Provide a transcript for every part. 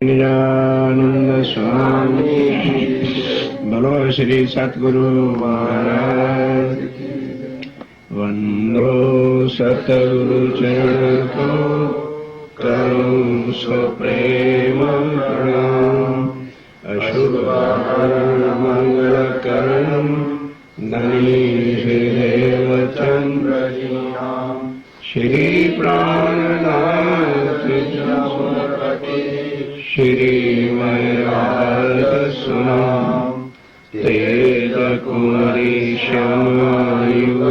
निजानंद स्वामी बोलो श्री सतगुरु महाराज। वंदो सतगुरु चरण को करूं सो प्रेम प्रणाम। अशुभ मंगल करण धनी देव चंद्र श्री प्राणनाथ श्री वैराग सुनाम। तेज कुमारी श्यामायुग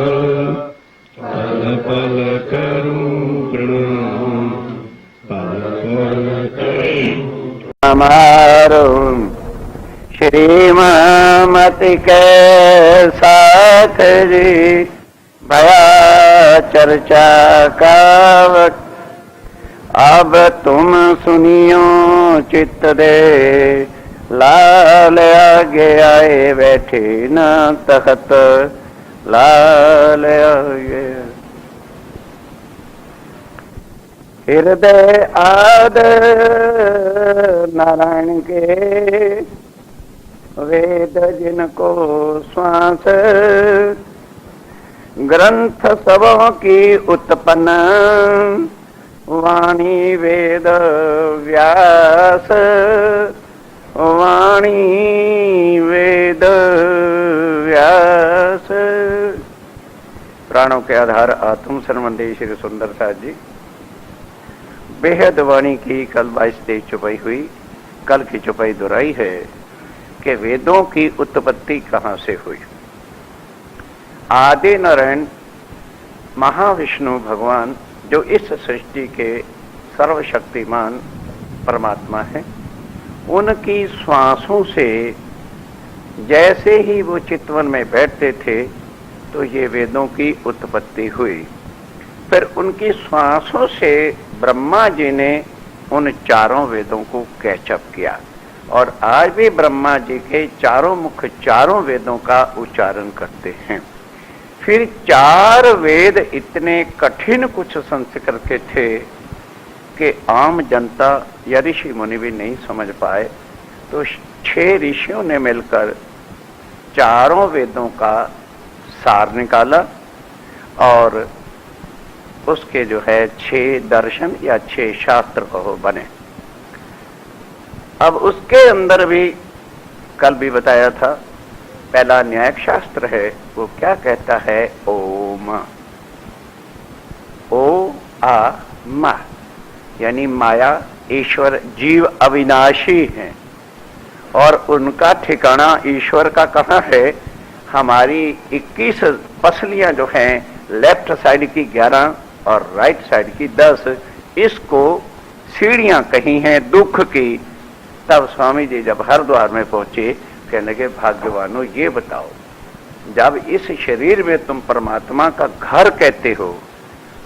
पल पल करूं प्रणाम। पल पल करूं हमारो श्रीमती के साथ जी भया चर्चा कावट। अब तुम सुनियो चित्त दे लाल आगे आए बैठे न तखत लाल आगे। हृदय आद नारायण के वेद जिनको श्वास ग्रंथ सबों की उत्पन्न वाणी वेद व्यास। वाणी वेद व्यास। प्राणों के आधार आत्म संबंधी श्री सुंदर साथ जी बेहद वाणी की कल 22-23 चुपाई हुई। कल की चुपाई दोहराई है कि वेदों की उत्पत्ति कहाँ से हुई। आदि नारायण महाविष्णु भगवान जो इस सृष्टि के सर्वशक्तिमान परमात्मा है, उनकी श्वासों से जैसे ही वो चितवन में बैठते थे तो ये वेदों की उत्पत्ति हुई। फिर उनकी श्वासों से ब्रह्मा जी ने उन चारों वेदों को कैचअप किया और आज भी ब्रह्मा जी के चारों मुख चारों वेदों का उच्चारण करते हैं। फिर चार वेद इतने कठिन कुछ संस्कृत के थे कि आम जनता या ऋषि मुनि भी नहीं समझ पाए, तो 6 ऋषियों ने मिलकर चारों वेदों का सार निकाला और उसके जो है 6 दर्शन या 6 शास्त्र कहो बने। अब उसके अंदर भी कल भी बताया था, पहला न्यायिक शास्त्र है, वो क्या कहता है? ओम। ओ आ मा यानी माया ईश्वर जीव अविनाशी हैं और उनका ठिकाना ईश्वर का कहाँ है? हमारी 21 पसलियां जो हैं, लेफ्ट साइड की 11 और राइट साइड की 10, इसको सीढ़ियां कही हैं दुख की। तब स्वामी जी जब हरिद्वार में पहुंचे कहने लगे, भाग्यवानों ये बताओ, जब इस शरीर में तुम परमात्मा का घर कहते हो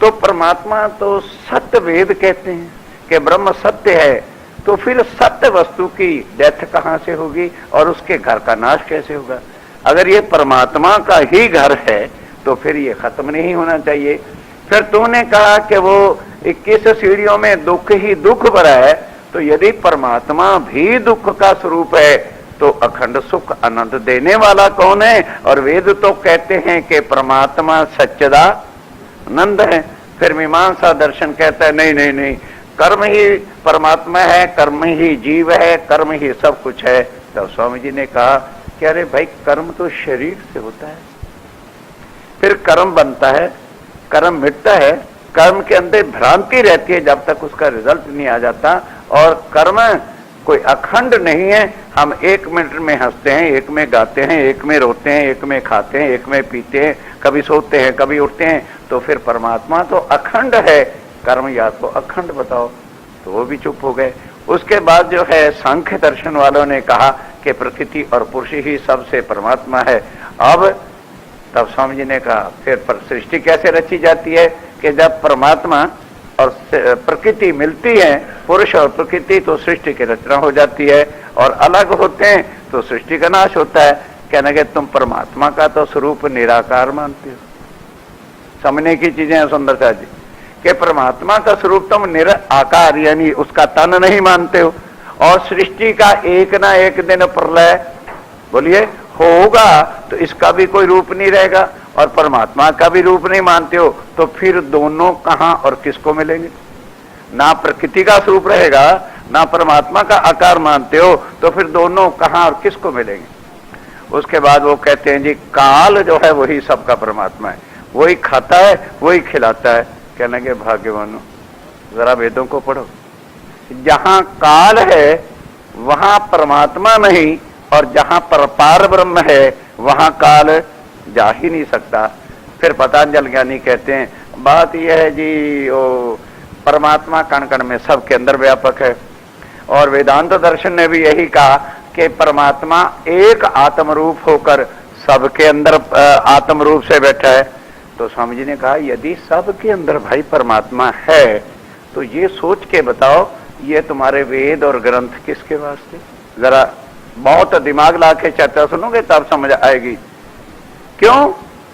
तो परमात्मा तो सत्य वेद कहते हैं कि ब्रह्म सत्य है, तो फिर सत्य वस्तु की डेथ कहाँ से होगी और उसके घर का नाश कैसे होगा? अगर ये परमात्मा का ही घर है तो फिर ये खत्म नहीं होना चाहिए। फिर तूने कहा कि वो 21 सीढ़ियों में दुख ही दुख भरा है, तो यदि परमात्मा भी दुख का स्वरूप है तो अखंड सुख आनंद देने वाला कौन है? और वेद तो कहते हैं कि परमात्मा सच्चिदानंद है। फिर मीमांसा दर्शन कहता है नहीं नहीं नहीं, कर्म ही परमात्मा है, कर्म ही जीव है, कर्म ही सब कुछ है। तो स्वामी जी ने कहा कि अरे भाई, कर्म तो शरीर से होता है, फिर कर्म बनता है, कर्म मिटता है, कर्म के अंदर भ्रांति रहती है जब तक उसका रिजल्ट नहीं आ जाता। और कर्म कोई अखंड नहीं है। हम 1 मिनट में हंसते हैं, 1 में गाते हैं, 1 में रोते हैं, 1 में खाते हैं, 1 में पीते हैं, कभी सोते हैं, कभी उठते हैं। तो फिर परमात्मा तो अखंड है, कर्म या तो अखंड बताओ। तो वो भी चुप हो गए। उसके बाद जो है सांख्य दर्शन वालों ने कहा कि प्रकृति और पुरुष ही सबसे परमात्मा है। अब तब स्वामी जी ने कहा फिर सृष्टि कैसे रची जाती है कि जब परमात्मा और प्रकृति मिलती है, पुरुष और प्रकृति, तो सृष्टि की रचना हो जाती है, और अलग होते हैं तो सृष्टि का नाश होता है। कहने के तुम परमात्मा का तो स्वरूप निराकार मानते हो। समझने की चीजें हैं सुंदरता जी कि परमात्मा का स्वरूप तुम निराकार यानी उसका तन नहीं मानते हो, और सृष्टि का एक ना एक दिन प्रलय बोलिए होगा, तो इसका भी कोई रूप नहीं रहेगा और परमात्मा का भी रूप नहीं मानते हो, तो फिर दोनों कहां और किसको मिलेंगे? ना प्रकृति का स्वरूप रहेगा, ना परमात्मा का आकार मानते हो, तो फिर दोनों कहां और किसको मिलेंगे? उसके बाद वो कहते हैं जी काल जो है वही सबका परमात्मा है, वही खाता है वही खिलाता है। कहने के भाग्यवानों जरा वेदों को पढ़ो, जहां काल है वहां परमात्मा नहीं, और जहां पार ब्रह्म है वहां काल जा ही नहीं सकता। फिर पतंजलि ज्ञानी कहते हैं बात यह है जी ओ परमात्मा कण कण में सबके अंदर व्यापक है, और वेदांत दर्शन ने भी यही कहा कि परमात्मा एक आत्म रूप होकर सबके अंदर आत्म रूप से बैठा है। तो स्वामी जी ने कहा यदि सबके अंदर भाई परमात्मा है तो ये सोच के बताओ ये तुम्हारे वेद और ग्रंथ किसके वास्ते? जरा बहुत दिमाग ला के चर्चा सुनोगे तब समझ आएगी। क्यों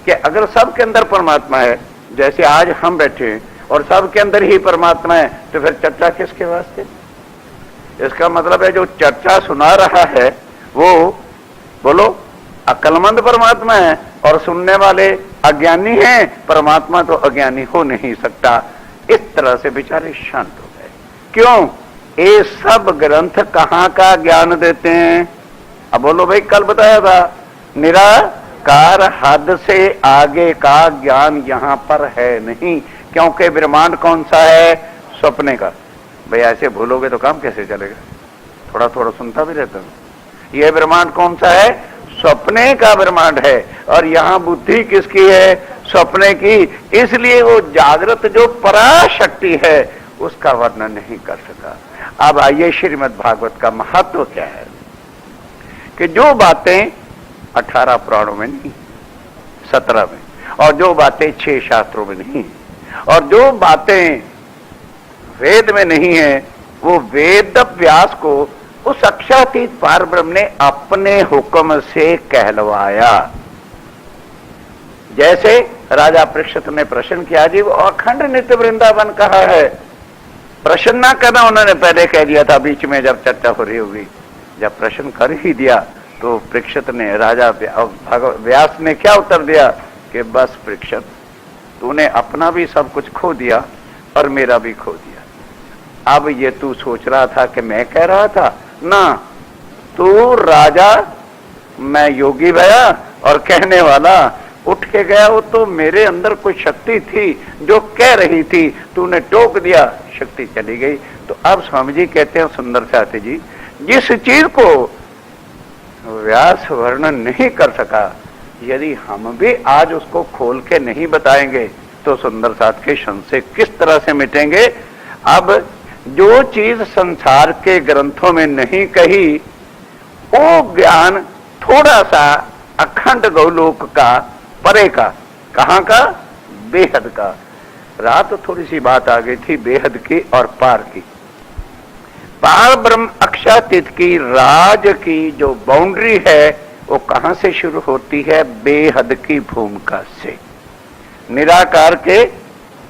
कि अगर सबके अंदर परमात्मा है, जैसे आज हम बैठे हैं और सबके अंदर ही परमात्मा है, तो फिर चर्चा किसके वास्ते? इसका मतलब है जो चर्चा सुना रहा है वो बोलो अक्लमंद परमात्मा है और सुनने वाले अज्ञानी हैं, परमात्मा तो अज्ञानी हो नहीं सकता। इस तरह से बेचारे शांत हो गए। क्यों? ये सब ग्रंथ कहां का ज्ञान देते हैं? अब बोलो भाई कल बताया था निराकार हद से आगे का ज्ञान यहां पर है नहीं, क्योंकि ब्रह्मांड कौन सा है? सपने का। भाई ऐसे भूलोगे तो काम कैसे चलेगा? थोड़ा थोड़ा सुनता भी रहता हूं। यह ब्रह्मांड कौन सा है? सपने का ब्रह्मांड है, और यहां बुद्धि किसकी है? सपने की। इसलिए वो जागृत जो पराशक्ति है उसका वर्णन नहीं कर सका। अब आइए श्रीमद् भागवत का महत्व क्या है कि जो बातें 18 पुराणों में नहीं, 17 में, और जो बातें 6 शास्त्रों में नहीं, और जो बातें वेद में नहीं है, वो वेद व्यास को उस अक्षरातीत पार ब्रह्म ने अपने हुक्म से कहलवाया। जैसे राजा परीक्षित ने प्रश्न किया जी वो अखंड नित्य वृंदावन कहा है, प्रश्न ना करना उन्होंने पहले कह दिया था बीच में जब चर्चा हो रही होगी। जब प्रश्न कर ही दिया तो परीक्षित ने राजा व्यास ने क्या उत्तर दिया कि बस परीक्षित तूने अपना भी सब कुछ खो दिया और मेरा भी खो दिया। अब ये तू सोच रहा था कि मैं कह रहा था ना, तू राजा मैं योगी भया और कहने वाला उठ के गया। वो तो मेरे अंदर कोई शक्ति थी जो कह रही थी, तूने टोक दिया, शक्ति चली गई। तो अब स्वामी जी कहते हैं सुंदर साथी जी, जिस चीज को व्यास वर्णन नहीं कर सका, यदि हम भी आज उसको खोल के नहीं बताएंगे तो सुंदर साथ के संशय किस तरह से मिटेंगे। अब जो चीज संसार के ग्रंथों में नहीं कही वो ज्ञान थोड़ा सा अखंड गौलोक का परे का, कहां का? बेहद का। रात थोड़ी सी बात आ गई थी बेहद की और पार की। पार ब्रह्म अक्षातीत की राज की जो बाउंड्री है वो कहां से शुरू होती है? बेहद की भूमिका से। निराकार के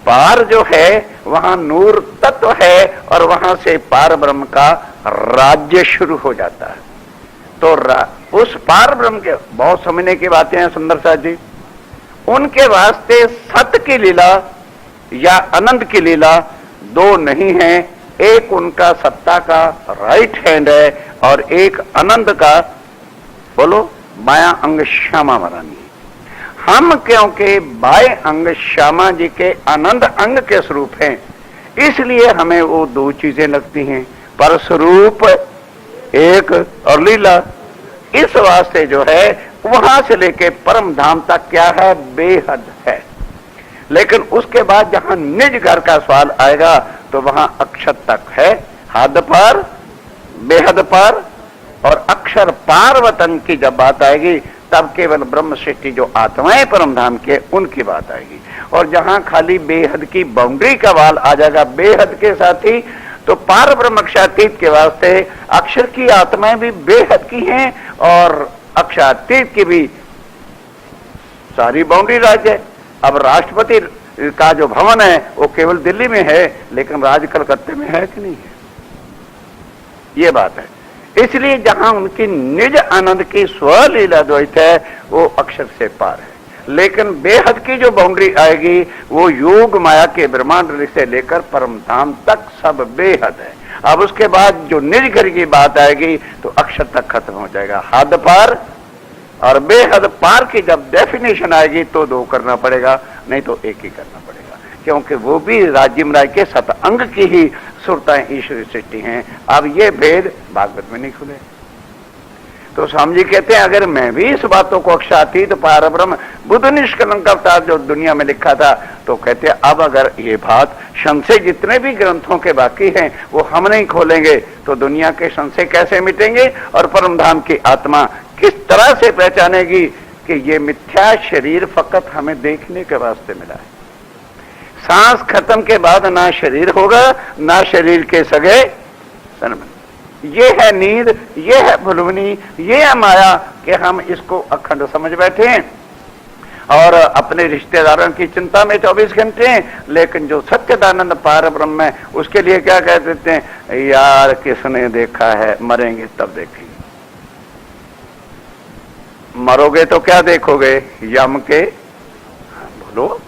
पार जो है वहां नूर तत्व है और वहां से पार ब्रह्म का राज्य शुरू हो जाता है। तो उस पार ब्रह्म के बहुत समझने की बातें हैं सुंदर साथ जी। उनके वास्ते सत्य की लीला या आनंद की लीला दो नहीं है, एक उनका सत्ता का राइट हैंड है और एक आनंद का बोलो बाया अंग श्यामा महारानी। हम क्योंकि बाएं अंग श्यामा जी के आनंद अंग के स्वरूप हैं, इसलिए हमें वो दो चीजें लगती हैं, पर स्वरूप एक और लीला। इस वास्ते जो है वहां से लेके परम धाम तक क्या है? बेहद है। लेकिन उसके बाद जहां निज घर का सवाल आएगा तो वहां अक्षर तक है, हद पार, बेहद पार और अक्षर पार्वतन की जब बात आएगी तब केवल ब्रह्म सृष्टि जो आत्माएं परम धाम के उनकी बात आएगी। और जहां खाली बेहद की बाउंड्री का वाल आ जाएगा बेहद के साथ ही, तो पार ब्रह्म अक्षरातीत के वास्ते अक्षर की आत्माएं भी बेहद की हैं और अक्षरातीत की भी सारी बाउंड्री राज्य है। अब राष्ट्रपति का जो भवन है वो केवल दिल्ली में है, लेकिन राज कलकत्ते में है कि नहीं है? ये बात है। इसलिए जहां उनकी निज आनंद की स्वलीला द्वैत है वो अक्षर से पार है, लेकिन बेहद की जो बाउंड्री आएगी वो योग माया के ब्रह्मांड से लेकर परम धाम तक सब बेहद है। अब उसके बाद जो निज घर की बात आएगी तो अक्षर तक खत्म हो जाएगा। हद पार और बेहद पार की जब डेफिनेशन आएगी तो दो करना पड़ेगा, नहीं तो एक ही करना पड़ेगा, क्योंकि वो भी राजिम राय के सत अंग की ही सुरताएं ईश्वरी सृष्टि हैं। अब ये भेद भागवत में नहीं खुले। तो स्वामी जी कहते हैं अगर मैं भी इस बातों को अक्षातीत पार ब्रह्म बुद्ध निष्कलंक अवतार जो दुनिया में लिखा था, तो कहते हैं अब अगर ये बात संशय जितने भी ग्रंथों के बाकी हैं वो हम नहीं खोलेंगे तो दुनिया के संशय कैसे मिटेंगे और परमधाम की आत्मा किस तरह से पहचानेगी कि ये मिथ्या शरीर फकत हमें देखने के वास्ते मिला है। सांस खत्म के बाद ना शरीर होगा ना शरीर के सगे सनम। ये है नींद, ये है भुलवनी, ये है माया कि हम इसको अखंड समझ बैठे हैं और अपने रिश्तेदारों की चिंता में 24 घंटे हैं। लेकिन जो सच्चिदानंद पार ब्रह्म है उसके लिए क्या कह देते हैं, यार किसने देखा है, मरेंगे तब देखेंगे। मरोगे तो क्या देखोगे, यम के, बोलो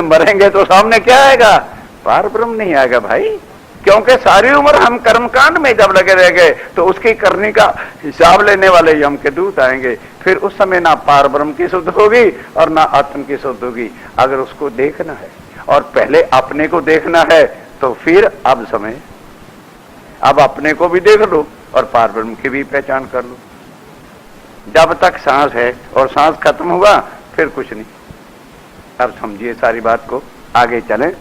मरेंगे तो सामने क्या आएगा, पार ब्रह्म नहीं आएगा भाई, क्योंकि सारी उम्र हम कर्मकांड में जब लगे रह गए तो उसकी करने का हिसाब लेने वाले यम के दूत आएंगे। फिर उस समय ना पार ब्रह्म की शुद्ध होगी और ना आत्म की शुद्ध होगी। अगर उसको देखना है और पहले अपने को देखना है तो फिर अब समय, अब अपने को भी देख लो और पार ब्रह्म की भी पहचान कर लो। जब तक सांस है और सांस खत्म हुआ फिर कुछ नहीं। अब समझिए सारी बात को, आगे चलें।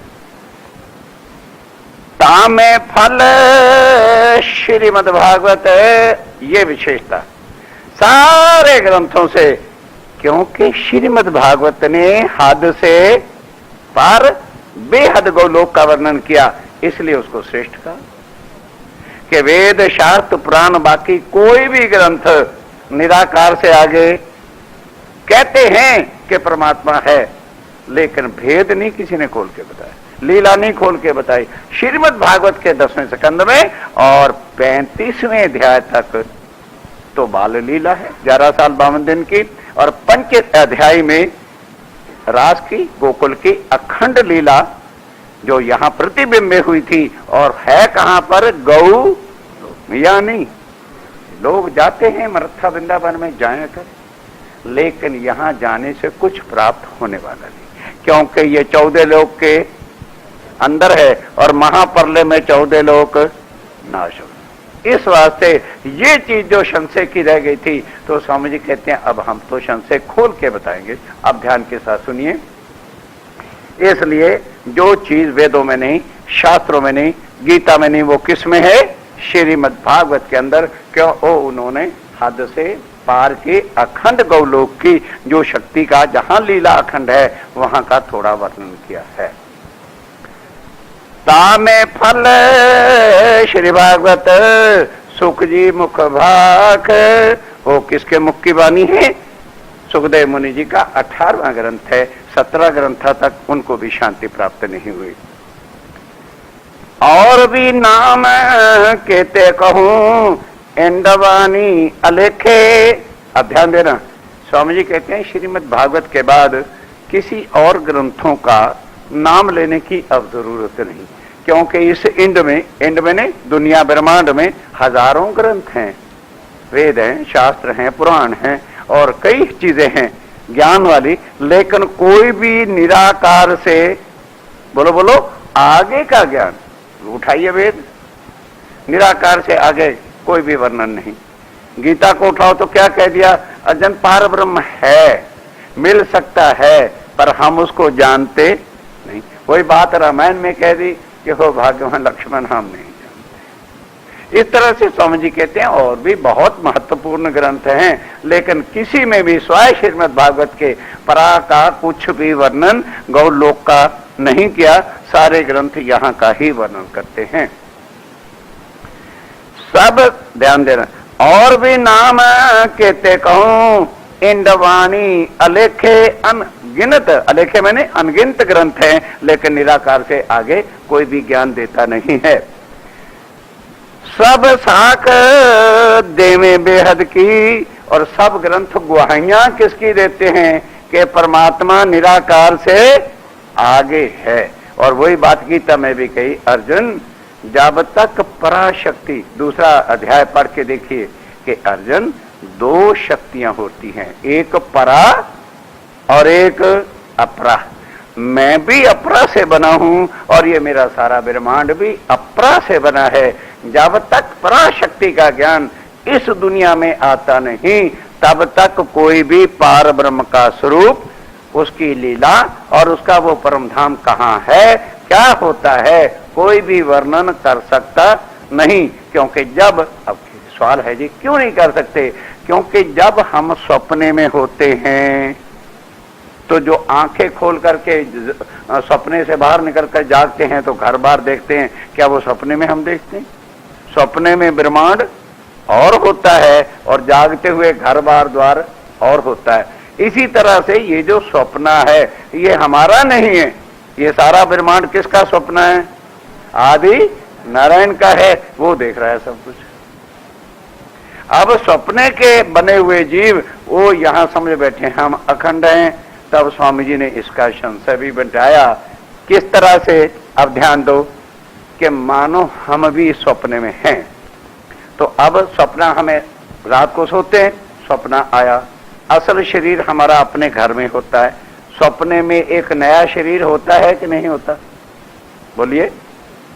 तामे फल श्रीमद् भागवत, ये विशेषता सारे ग्रंथों से, क्योंकि श्रीमद् भागवत ने हद से पार बेहद गौलोक का वर्णन किया, इसलिए उसको श्रेष्ठ कहा। कि वेद शास्त्र पुराण बाकी कोई भी ग्रंथ निराकार से आगे कहते हैं कि परमात्मा है, लेकिन भेद नहीं किसी ने खोल के बताया, लीला नहीं खोल के बताई। श्रीमद् भागवत के 10वें स्कंद में और 35वें अध्याय तक तो बाल लीला है 11 साल 52 दिन की, और 5 अध्याय में रास की गोकुल की अखंड लीला जो यहां प्रतिबिंब हुई थी। और है कहां पर, गौ या नहीं, लोग जाते हैं मरथा वृंदावन में जाया कर, लेकिन यहां जाने से कुछ प्राप्त होने वाला नहीं, क्योंकि ये 14 लोक के अंदर है और महाप्रलय में 14 लोक नाश हो। इस वास्ते ये चीज जो संशय की रह गई थी, तो स्वामी जी कहते हैं अब हम तो संशय खोल के बताएंगे। अब ध्यान के साथ सुनिए। इसलिए जो चीज वेदों में नहीं, शास्त्रों में नहीं, गीता में नहीं, वो किस में है, श्रीमद् भागवत के अंदर। क्यों, वो उन्होंने हद से पार के अखंड गौलोक की जो शक्ति का जहां लीला अखंड है वहां का थोड़ा वर्णन किया है। तामे फल श्री भागवत सुख जी मुख भाख, वो किसके मुख की वाणी है, सुखदेव मुनि जी का 18वां ग्रंथ है। 17 ग्रंथ तक उनको भी शांति प्राप्त नहीं हुई। और भी नाम कहते कहूं इंदवानी अलेखे। अब ध्यान देना, स्वामी जी कहते हैं श्रीमद् भागवत के बाद किसी और ग्रंथों का नाम लेने की अब जरूरत नहीं, क्योंकि इस इंड में ने दुनिया ब्रह्मांड में हजारों ग्रंथ हैं, वेद हैं, शास्त्र हैं, पुराण हैं और कई चीजें हैं ज्ञान वाली, लेकिन कोई भी निराकार से, बोलो बोलो, आगे का ज्ञान उठाइए। वेद निराकार से आगे कोई भी वर्णन नहीं। गीता को उठाओ तो क्या कह दिया, अजन पार ब्रह्म है, मिल सकता है, पर हम उसको जानते नहीं। वही बात रामायण में कह दी कि हो भाग्यवान लक्ष्मण, हम नहीं जानते। इस तरह से स्वामी जी कहते हैं और भी बहुत महत्वपूर्ण ग्रंथ हैं, लेकिन किसी में भी स्वयं श्रीमद् भागवत के परा का कुछ भी वर्णन गौलोक का नहीं किया। सारे ग्रंथ यहाँ का ही वर्णन करते हैं। सब ध्यान देना। और भी नाम कहते कहूं इंदवानी अलेखे अनगिनत, अलेखे मैंने अनगिनत ग्रंथ हैं, लेकिन निराकार से आगे कोई भी ज्ञान देता नहीं है। सब साख देवे बेहद की, और सब ग्रंथ गुहाइयां किसकी देते हैं कि परमात्मा निराकार से आगे है। और वही बात गीता में भी कही, अर्जुन जब तक पराशक्ति, दूसरा अध्याय पढ़ के देखिए कि अर्जुन दो शक्तियां होती हैं, एक परा और एक अपरा। मैं भी अपरा से बना हूं और ये मेरा सारा ब्रह्मांड भी अपरा से बना है। जब तक पराशक्ति का ज्ञान इस दुनिया में आता नहीं, तब तक कोई भी पार ब्रह्म का स्वरूप, उसकी लीला और उसका वो परम धाम कहां है, क्या होता है, कोई भी वर्णन कर सकता नहीं। क्योंकि जब, अब सवाल है जी क्यों नहीं कर सकते, क्योंकि जब हम सपने में होते हैं तो जो आंखें खोल करके सपने से बाहर निकल कर जागते हैं तो घर बार देखते हैं, क्या वो सपने में हम देखते हैं? सपने में ब्रह्मांड और होता है और जागते हुए घर बार द्वार और होता है। इसी तरह से ये जो स्वप्न है ये हमारा नहीं है, ये सारा ब्रह्मांड किसका स्वप्न है? आदि नारायण का है, वो देख रहा है सब कुछ। अब सपने के बने हुए जीव वो यहां समझ बैठे हम अखंड हैं। तब स्वामी जी ने इसका संशय भी बताया, किस तरह से? अब ध्यान दो कि मानो हम भी स्वप्न में हैं। तो अब सपना, हमें रात को सोते हैं, सपना आया, असल शरीर हमारा अपने घर में होता है। सपने में एक नया शरीर होता है कि नहीं होता? बोलिए।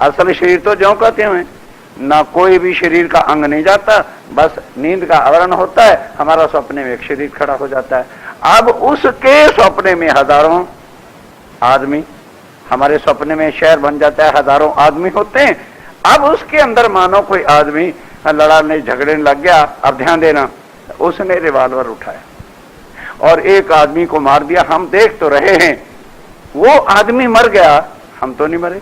असल शरीर तो ज्यों कहते हैं, ना कोई भी शरीर का अंग नहीं जाता, बस नींद का आवरण होता है, हमारा सपने में एक शरीर खड़ा हो जाता है। अब उसके सपने में हजारों आदमी, हमारे सपने में शहर बन जाता है, हजारों आदमी होते हैं। अब उसके अंदर मानो कोई आदमी लड़ाने झगड़ने लग गया। अब ध्यान देना, उसने रिवॉल्वर उठाया और एक आदमी को मार दिया। हम देख तो रहे हैं, वो आदमी मर गया, हम तो नहीं मरे।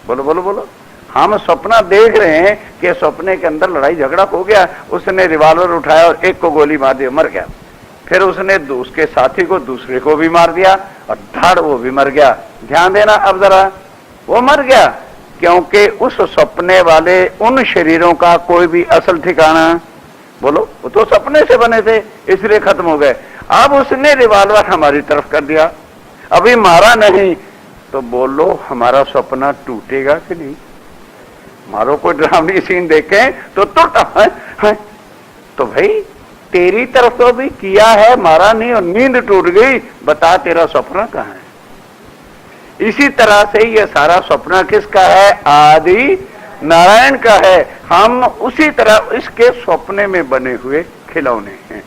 बोलो बोलो बोलो। हम सपना देख रहे हैं कि सपने के अंदर लड़ाई झगड़ा हो गया, उसने रिवॉल्वर उठाया और एक को गोली मार दी, मर गया। फिर उसने उसके साथी को, दूसरे को भी मार दिया और धाड़ वो भी मर गया। ध्यान देना अब जरा, वो मर गया क्योंकि उस सपने वाले उन शरीरों का कोई भी असल ठिकाना, बोलो, वो तो सपने से बने थे इसलिए खत्म हो गए। अब उसने रिवॉल्वर हमारी तरफ कर दिया, अभी मारा नहीं, तो बोलो हमारा सपना टूटेगा कि नहीं? मारो कोई ड्रामनी सीन देखें तो टूटा है। तो भाई तेरी तरफ तो भी किया है, मारा नहीं और नींद टूट गई, बता तेरा सपना कहां है? इसी तरह से ये सारा सपना किसका है? आदि नारायण का है। हम उसी तरह इसके सपने में बने हुए खिलौने हैं।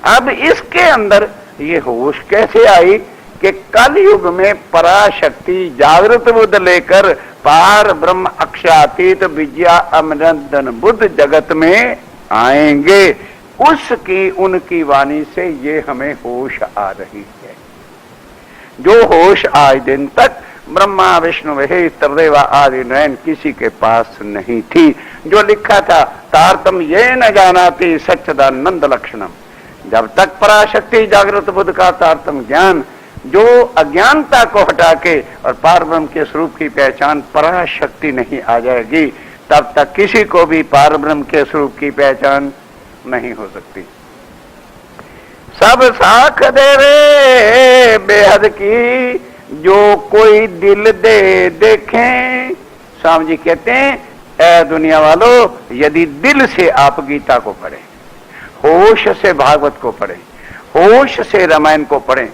अब इसके अंदर ये होश कैसे आई कि कल युग में पराशक्ति जागृत बुद्ध लेकर पार ब्रह्म अक्षातीत विद्या अमरंदन बुद्ध जगत में आएंगे, उसकी उनकी वाणी से ये हमें होश आ रही है। जो होश आज दिन तक ब्रह्मा विष्णु महेश त्रिदेवा आदि नयन किसी के पास नहीं थी। जो लिखा था, तारतम ये न जानाति सच्चिदानंद लक्षणम। जब तक पराशक्ति जागृत बुद्ध का तारतम ज्ञान, जो अज्ञानता को हटा के और पार ब्रह्म के स्वरूप की पहचान पराशक्ति नहीं आ जाएगी, तब तक किसी को भी पार ब्रह्म के स्वरूप की पहचान नहीं हो सकती। सब साख देवे बेहद की, जो कोई दिल दे देखें। स्वामी जी कहते हैं, ऐ दुनिया वालों, यदि दिल से आप गीता को पढ़ें, होश से भागवत को पढ़ें, होश से रामायण को पढ़ें,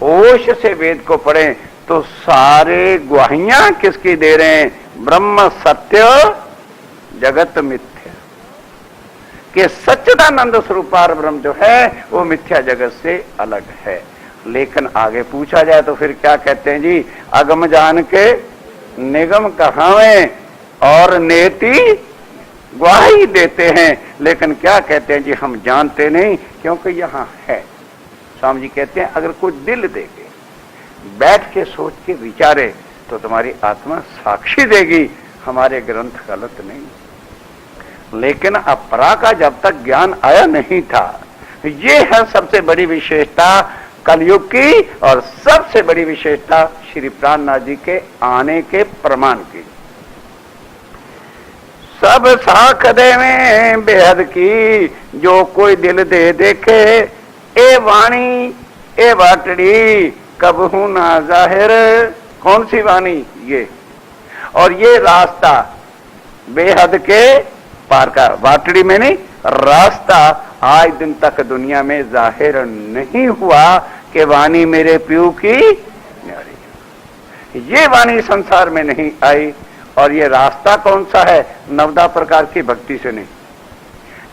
होश से वेद को पढ़ें, तो सारे गुहाइयां किसकी दे रहे हैं? ब्रह्म सत्य जगत मिथ्या, कि सच्चिदानंद स्वरूपार ब्रह्म जो है वो मिथ्या जगत से अलग है। लेकिन आगे पूछा जाए तो फिर क्या कहते हैं जी? अगम जान के निगम कहावे और नेति ग्वाही देते हैं, लेकिन क्या कहते हैं जी? हम जानते नहीं क्योंकि यहाँ है। स्वामी जी कहते हैं, अगर कोई दिल देके बैठ के सोच के विचारे तो तुम्हारी आत्मा साक्षी देगी, हमारे ग्रंथ गलत नहीं। लेकिन अपरा का जब तक ज्ञान आया नहीं था, ये है सबसे बड़ी विशेषता कलयुग की और सबसे बड़ी विशेषता श्री प्राणनाथ जी के आने के प्रमाण की। सब साख देवे बेहद की, जो कोई दिल दे देखे। ए वाणी ए वाटड़ी कबहू ना जाहिर। कौन सी वाणी? ये। और ये रास्ता बेहद के पार का, वाटड़ी में नहीं, रास्ता आज दिन तक दुनिया में जाहिर नहीं हुआ कि वाणी मेरे प्यू की न्यारी। ये वाणी संसार में नहीं आई। और ये रास्ता कौन सा है? नवदा प्रकार की भक्ति से नहीं।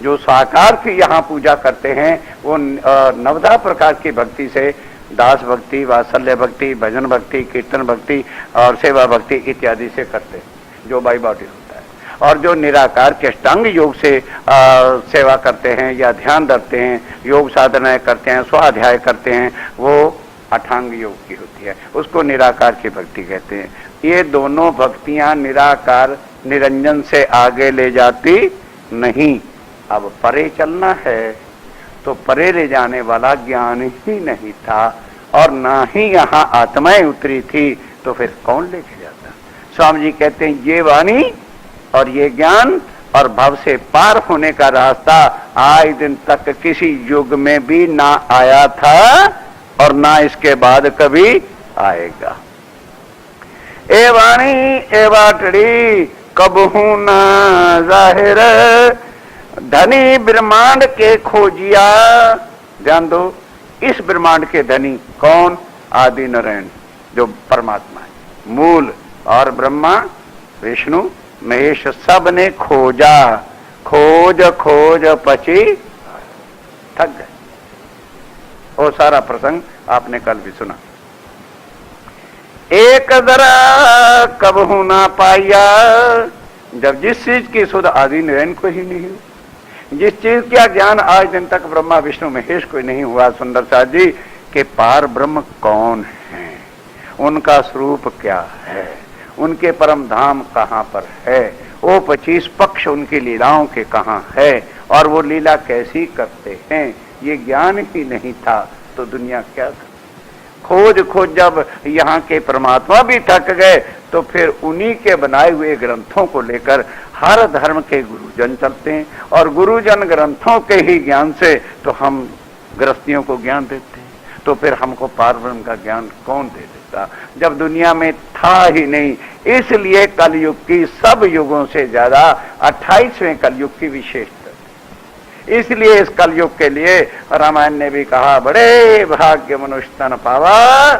जो साकार की यहाँ पूजा करते हैं वो नवदा प्रकार की भक्ति से, दास भक्ति, वात्सल्य भक्ति, भजन भक्ति, कीर्तन भक्ति और सेवा भक्ति इत्यादि से करते हैं, जो बाई बॉडी होता है। और जो निराकार के अष्टांग योग से सेवा करते हैं या ध्यान धरते हैं, योग साधनाएं करते हैं, स्वाध्याय करते हैं, वो अठांग योग की होती है, उसको निराकार की भक्ति कहते हैं। ये दोनों भक्तियां निराकार निरंजन से आगे ले जाती नहीं। अब परे चलना है तो परे ले जाने वाला ज्ञान ही नहीं था और ना ही यहाँ आत्माएं उतरी थी, तो फिर कौन लेके जाता? स्वामी जी कहते हैं ये वाणी और ये ज्ञान और भव से पार होने का रास्ता आज दिन तक किसी युग में भी ना आया था और ना इसके बाद कभी आएगा। ए वाणी ए वाटड़ी कबहू ना जाहिर, धनी ब्रह्मांड के खोजिया। ध्यान दो, इस ब्रह्मांड के धनी कौन? आदि नारायण जो परमात्मा है, मूल और ब्रह्मा विष्णु महेश सब ने खोजा। खोज खोज पची थक गए। वो सारा प्रसंग आपने कल भी सुना। एक जरा कबहू ना पाया, जब जिस चीज की सुध आदि नारायण को ही नहीं हुई, जिस चीज का ज्ञान आज दिन तक ब्रह्मा विष्णु महेश को नहीं हुआ, सुंदर साथ जी के पार ब्रह्म कौन है, उनका स्वरूप क्या है, उनके परम धाम कहाँ पर है, वो 25 पक्ष उनकी लीलाओं के कहाँ है और वो लीला कैसी करते हैं, ये ज्ञान ही नहीं था तो दुनिया क्या था? खोज खोज जब यहाँ के परमात्मा भी थक गए तो फिर उन्हीं के बनाए हुए ग्रंथों को लेकर हर धर्म के गुरुजन चलते हैं और गुरुजन ग्रंथों के ही ज्ञान से तो हम गृहस्थियों को ज्ञान देते हैं। तो फिर हमको पार ब्रह्म का ज्ञान कौन दे देता जब दुनिया में था ही नहीं? इसलिए कलयुग की सब युगों से ज्यादा 28वें कलयुग की विशेषता। इसलिए इस कलयुग के लिए रामायण ने भी कहा, बड़े भाग्य मनुष्य तन पावा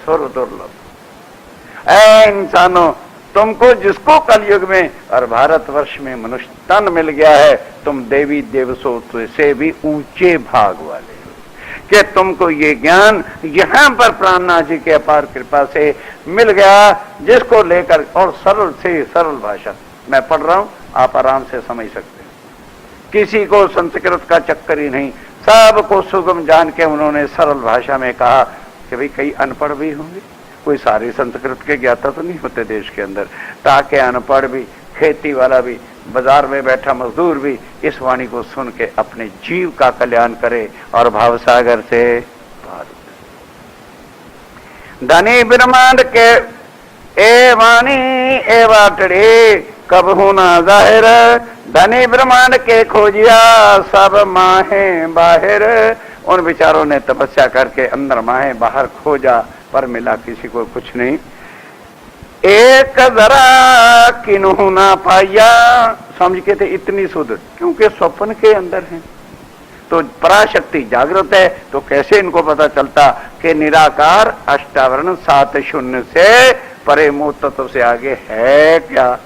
सुर दुर्लभ। ऐ इंसानों, तुमको जिसको कलयुग में और भारतवर्ष में मनुष्य तन मिल गया है, तुम देवी देवसो से भी ऊंचे भाग वाले हो कि तुमको ये ज्ञान यहाँ पर प्राणनाथ जी के अपार कृपा से मिल गया, जिसको लेकर और सरल से सरल भाषा मैं पढ़ रहा हूं, आप आराम से समझ सकते हैं। किसी को संस्कृत का चक्कर ही नहीं, सबको सुगम जान के उन्होंने सरल भाषा में कहा कि भाई कई अनपढ़ भी होंगे, कोई सारे संस्कृत के ज्ञाता तो नहीं होते देश के अंदर, ताकि अनपढ़ भी, खेती वाला भी, बाजार में बैठा मजदूर भी इस वाणी को सुन के अपने जीव का कल्याण करे और भावसागर से पार। धनी ब्रह्मांड के ए वाणी ए वाटड़े कबहू ना जाहिर, धनी ब्रह्मांड के खोजिया सब माहे बाहिर। उन विचारों ने तपस्या करके अंदर माहे बाहर खोजा पर मिला किसी को कुछ नहीं। एक जरा किन्हू ना पाया, समझ के थे इतनी सुध, क्योंकि स्वप्न के अंदर है तो पराशक्ति जागृत है, तो कैसे इनको पता चलता कि निराकार अष्टावरण 7 शून्य से परे मूल तत्व से आगे है क्या?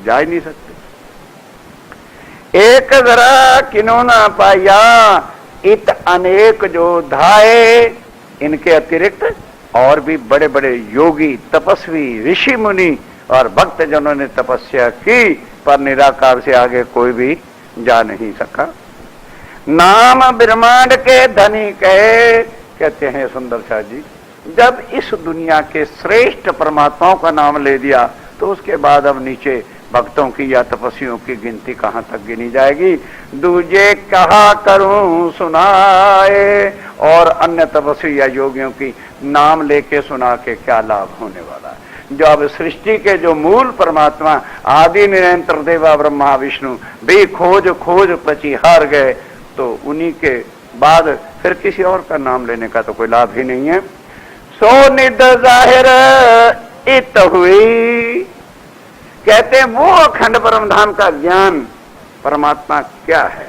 जा ही नहीं सकते। एक जरा किन्हू ना पाया, इत अनेक जो धाये, इनके अतिरिक्त और भी बड़े बड़े योगी तपस्वी ऋषि मुनि और भक्त जनों ने तपस्या की, पर निराकार से आगे कोई भी जा नहीं सका। नाम ब्रह्मांड के धनी कहे, कहते हैं सुंदर शाह जी, जब इस दुनिया के श्रेष्ठ परमात्माओं का नाम ले दिया तो उसके बाद अब नीचे भक्तों की या तपस्वियों की गिनती कहां तक गिनी जाएगी? दूजे कहा करूं सुनाए, और अन्य तपस्वी या योगियों की नाम लेके सुना के क्या लाभ होने वाला है? जो अब सृष्टि के जो मूल परमात्मा आदि निरंतर देवा ब्रह्मा विष्णु भी खोज खोज पची हार गए, तो उन्हीं के बाद फिर किसी और का नाम लेने का तो कोई लाभ ही नहीं है। सो निद जाहिर इत हुई, कहते हैं वो अखंड परम धाम का ज्ञान परमात्मा क्या है,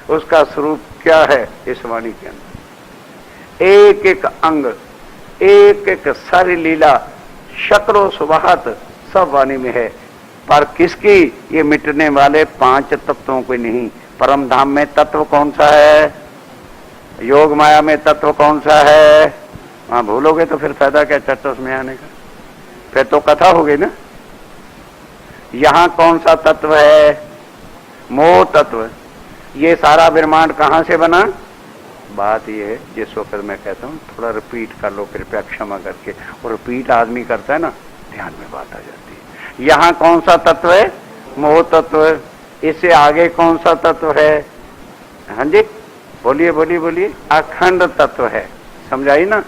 उसका स्वरूप क्या है, इस वाणी के अंदर एक एक अंग, एक एक सारी लीला, शक्लो सुबहात सब वाणी में है। पर किसकी? ये मिटने वाले 5 तत्वों को नहीं। परम धाम में तत्व कौन सा है? योग माया में तत्व कौन सा है? वहां भूलोगे तो फिर फायदा क्या चर्चा में आने का, फिर तो कथा हो गई ना। यहां कौन सा तत्व है? मोह तत्व। ये सारा ब्रह्मांड कहां से बना? बात ये है, जिस वक्त मैं कहता हूं थोड़ा रिपीट कर लो कृपया क्षमा करके, और रिपीट आदमी करता है ना, ध्यान में बात आ जाती है। यहां कौन सा तत्व है? मोह तत्व। इससे आगे कौन सा तत्व है? हाँ जी बोलिए बोलिए बोलिए। अखंड तत्व है, समझाई ना।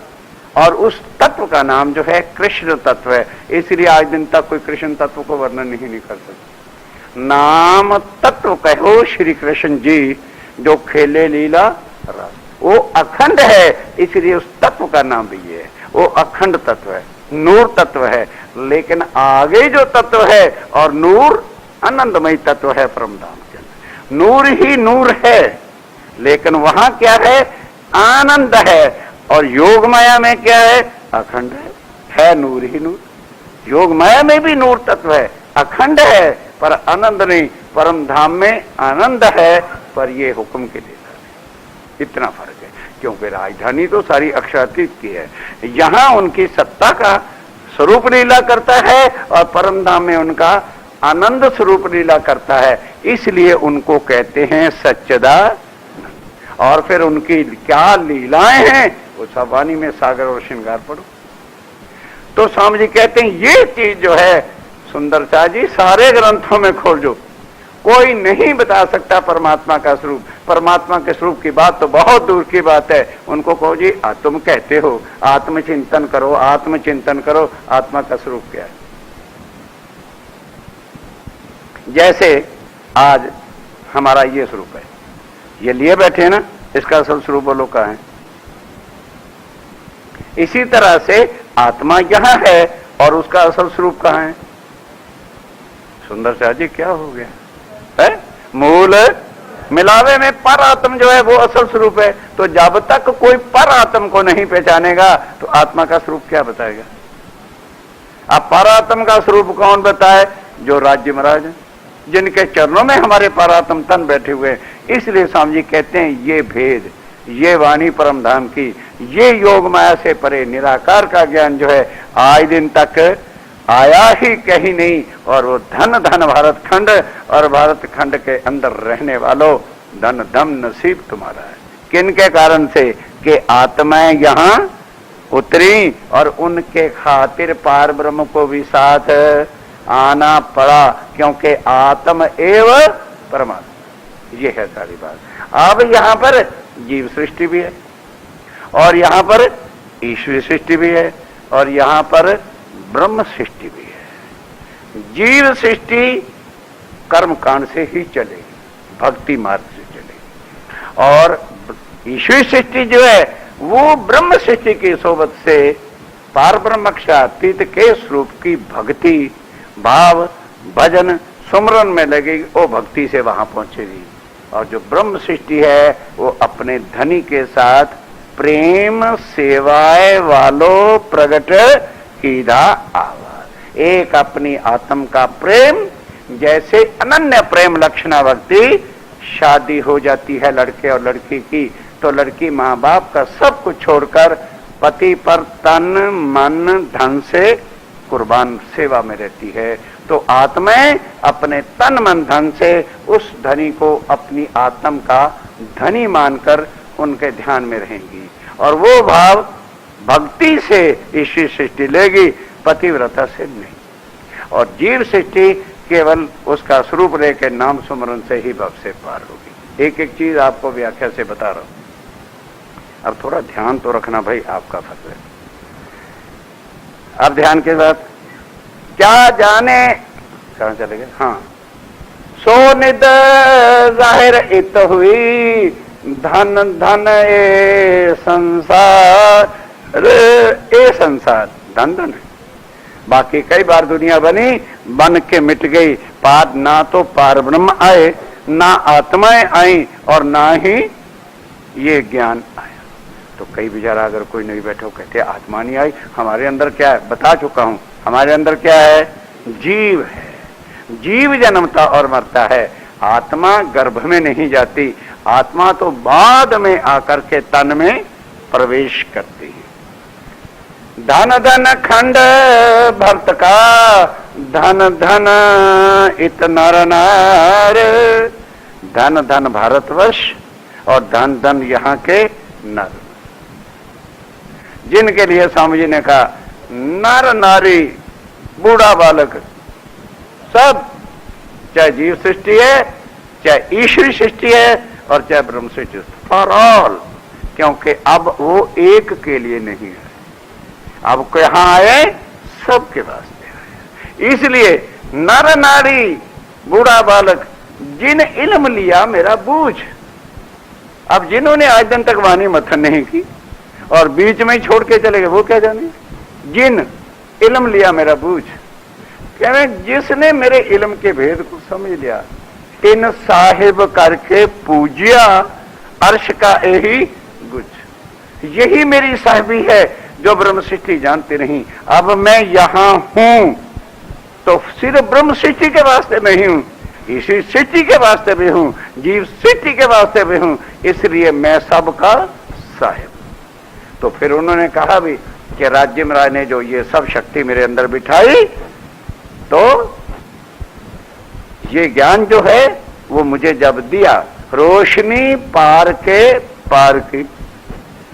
और उस तत्व का नाम जो है कृष्ण तत्व है। इसलिए आज दिन तक कोई कृष्ण तत्व को वर्णन ही नहीं कर सकता। नाम तत्व कहो श्री कृष्ण जी, जो खेले लीला रस, वो अखंड है, इसलिए उस तत्व का नाम भी ये है। वो अखंड तत्व है, नूर तत्व है। लेकिन आगे जो तत्व है और नूर आनंदमय तत्व है परम धाम के अंदर। नूर ही नूर है, लेकिन वहां क्या है? आनंद है। और योग माया में क्या है? अखंड है नूर ही नूर। योग माया में भी नूर तत्व है, अखंड है, पर आनंद नहीं। परम धाम में आनंद है, पर ये हुक्म के देता है। इतना फर्क है, क्योंकि राजधानी तो सारी अक्षरातीत की है। यहां उनकी सत्ता का स्वरूप लीला करता है, और परम धाम में उनका आनंद स्वरूप लीला करता है। इसलिए उनको कहते हैं सच्चिदानंद। और फिर उनकी क्या लीलाएं हैं, वो सब वाणी में सागर और श्रृंगार पढ़ो। तो स्वामी जी कहते हैं ये चीज जो है सुंदरता जी सारे ग्रंथों में खोजो, कोई नहीं बता सकता परमात्मा का स्वरूप। परमात्मा के स्वरूप की बात तो बहुत दूर की बात है। उनको कहो जी तुम कहते हो आत्मचिंतन करो, आत्मचिंतन करो, आत्मा का स्वरूप क्या है? जैसे आज हमारा ये स्वरूप है, ये लिए बैठे हैं ना, इसका असल स्वरूप बोलो कहाँ है? इसी तरह से आत्मा यहां है और उसका असल स्वरूप कहां है? सुंदर शाह जी क्या हो गया है? मूल मिलावे में पर आत्म जो है वो असल स्वरूप है। तो जब तक कोई पर आत्म को नहीं पहचानेगा तो आत्मा का स्वरूप क्या बताएगा? अब पर आत्म का स्वरूप कौन बताए? जो राज्य महाराज है, जिनके चरणों में हमारे पर आत्म तन बैठे हुए हैं। इसलिए स्वामी जी कहते हैं ये भेद, ये वाणी परम धाम की, ये योग माया से परे निराकार का ज्ञान जो है आज दिन तक आया ही कहीं नहीं। और वो धन धन भारत खंड, और भारत खंड के अंदर रहने वालों धन धम नसीब तुम्हारा है। किन के कारण से? कि आत्माएं यहां उतरी और उनके खातिर पार ब्रह्म को भी साथ आना पड़ा, क्योंकि आत्म एव परमात्मा। ये है सारी बात। अब यहां पर जीव सृष्टि भी है, और यहां पर ईश्वरी सृष्टि भी है, और यहां पर ब्रह्म सृष्टि भी है। जीव सृष्टि कर्म कांड से ही चलेगी, भक्ति मार्ग से चलेगी, और ईश्वरी सृष्टि जो है वो ब्रह्म सृष्टि की सोबत से पार ब्रह्मक्षातीत के स्वरूप की भक्ति भाव भजन सुमरन में लगेगी, वो भक्ति से वहां पहुंचेगी। और जो ब्रह्म सृष्टि है वो अपने धनी के साथ प्रेम सेवाए वालों प्रगट कीधा आवाज। एक अपनी आत्म का प्रेम, जैसे अनन्य प्रेम लक्षणा भक्ति, शादी हो जाती है लड़के और लड़की की, तो लड़की माँ बाप का सब कुछ छोड़कर पति पर तन मन धन से कुर्बान सेवा में रहती है। तो आत्माएं अपने तन मन धन से उस धनी को अपनी आत्म का धनी मानकर उनके ध्यान में रहेंगी, और वो भाव भक्ति से ईश्वर सृष्टि लेगी, पतिव्रता से नहीं। और जीव सृष्टि केवल उसका स्वरूप लेकर नाम सुमरन से ही भव से पार होगी। एक एक चीज आपको व्याख्या से बता रहा हूं। अब थोड़ा ध्यान तो रखना भाई, आपका फर्ज है। अब ध्यान के साथ क्या जाने, कहां चले गए, हाँ, सो निद जाहिर इत हुई, धन धन ए संसार, ए संसार धन धन है। बाकी कई बार दुनिया बनी, बन के मिट गई, पार ना तो पार ब्रह्म आए, ना आत्माएं आई, और ना ही ये ज्ञान आया। तो कई बेचारा अगर कोई नहीं बैठा हो, कहते आत्मा नहीं आई, हमारे अंदर क्या है, बता चुका हूं, हमारे अंदर क्या है, जीव है। जीव जन्मता और मरता है, आत्मा गर्भ में नहीं जाती, आत्मा तो बाद में आकर के तन में प्रवेश करती है। धन धन खंड भक्त का, धन धन इत नर नार, धन धन भारतवर्ष और धन धन यहाँ के नर, जिनके लिए स्वामी जी ने कहा नर नारी बूढ़ा बालक सब, चाहे जीव सृष्टि है, चाहे ईश्वरी सृष्टि है, और चाहे ब्रह्म सृष्टि, फॉर ऑल, क्योंकि अब वो एक के लिए नहीं है, अब कहां आए, सबके वास्ते आए। इसलिए नर नारी बूढ़ा बालक, जिन इल्म लिया मेरा बूझ, अब जिन्होंने आज दिन तक वाणी मथन नहीं की और बीच में ही छोड़ के चले गए, वो क्या जाने, जिन इल्म लिया मेरा बूझ, कहने जिसने मेरे इल्म के भेद को समझ लिया, इन साहिब करके पूजिया, अर्श का यही गुज, यही मेरी साहिबी है, जो ब्रह्म सृष्टि जानती नहीं। अब मैं यहां हूं तो सिर्फ ब्रह्म सृष्टि के वास्ते नहीं हूं, इसी सृष्टि के वास्ते भी हूं, जीव सृष्टि के वास्ते भी हूं, इसलिए मैं सबका साहिब। तो फिर उन्होंने कहा भी कि राज्य महाराज ने जो ये सब शक्ति मेरे अंदर बिठाई, तो ये ज्ञान जो है वो मुझे जब दिया, रोशनी पार के पार की,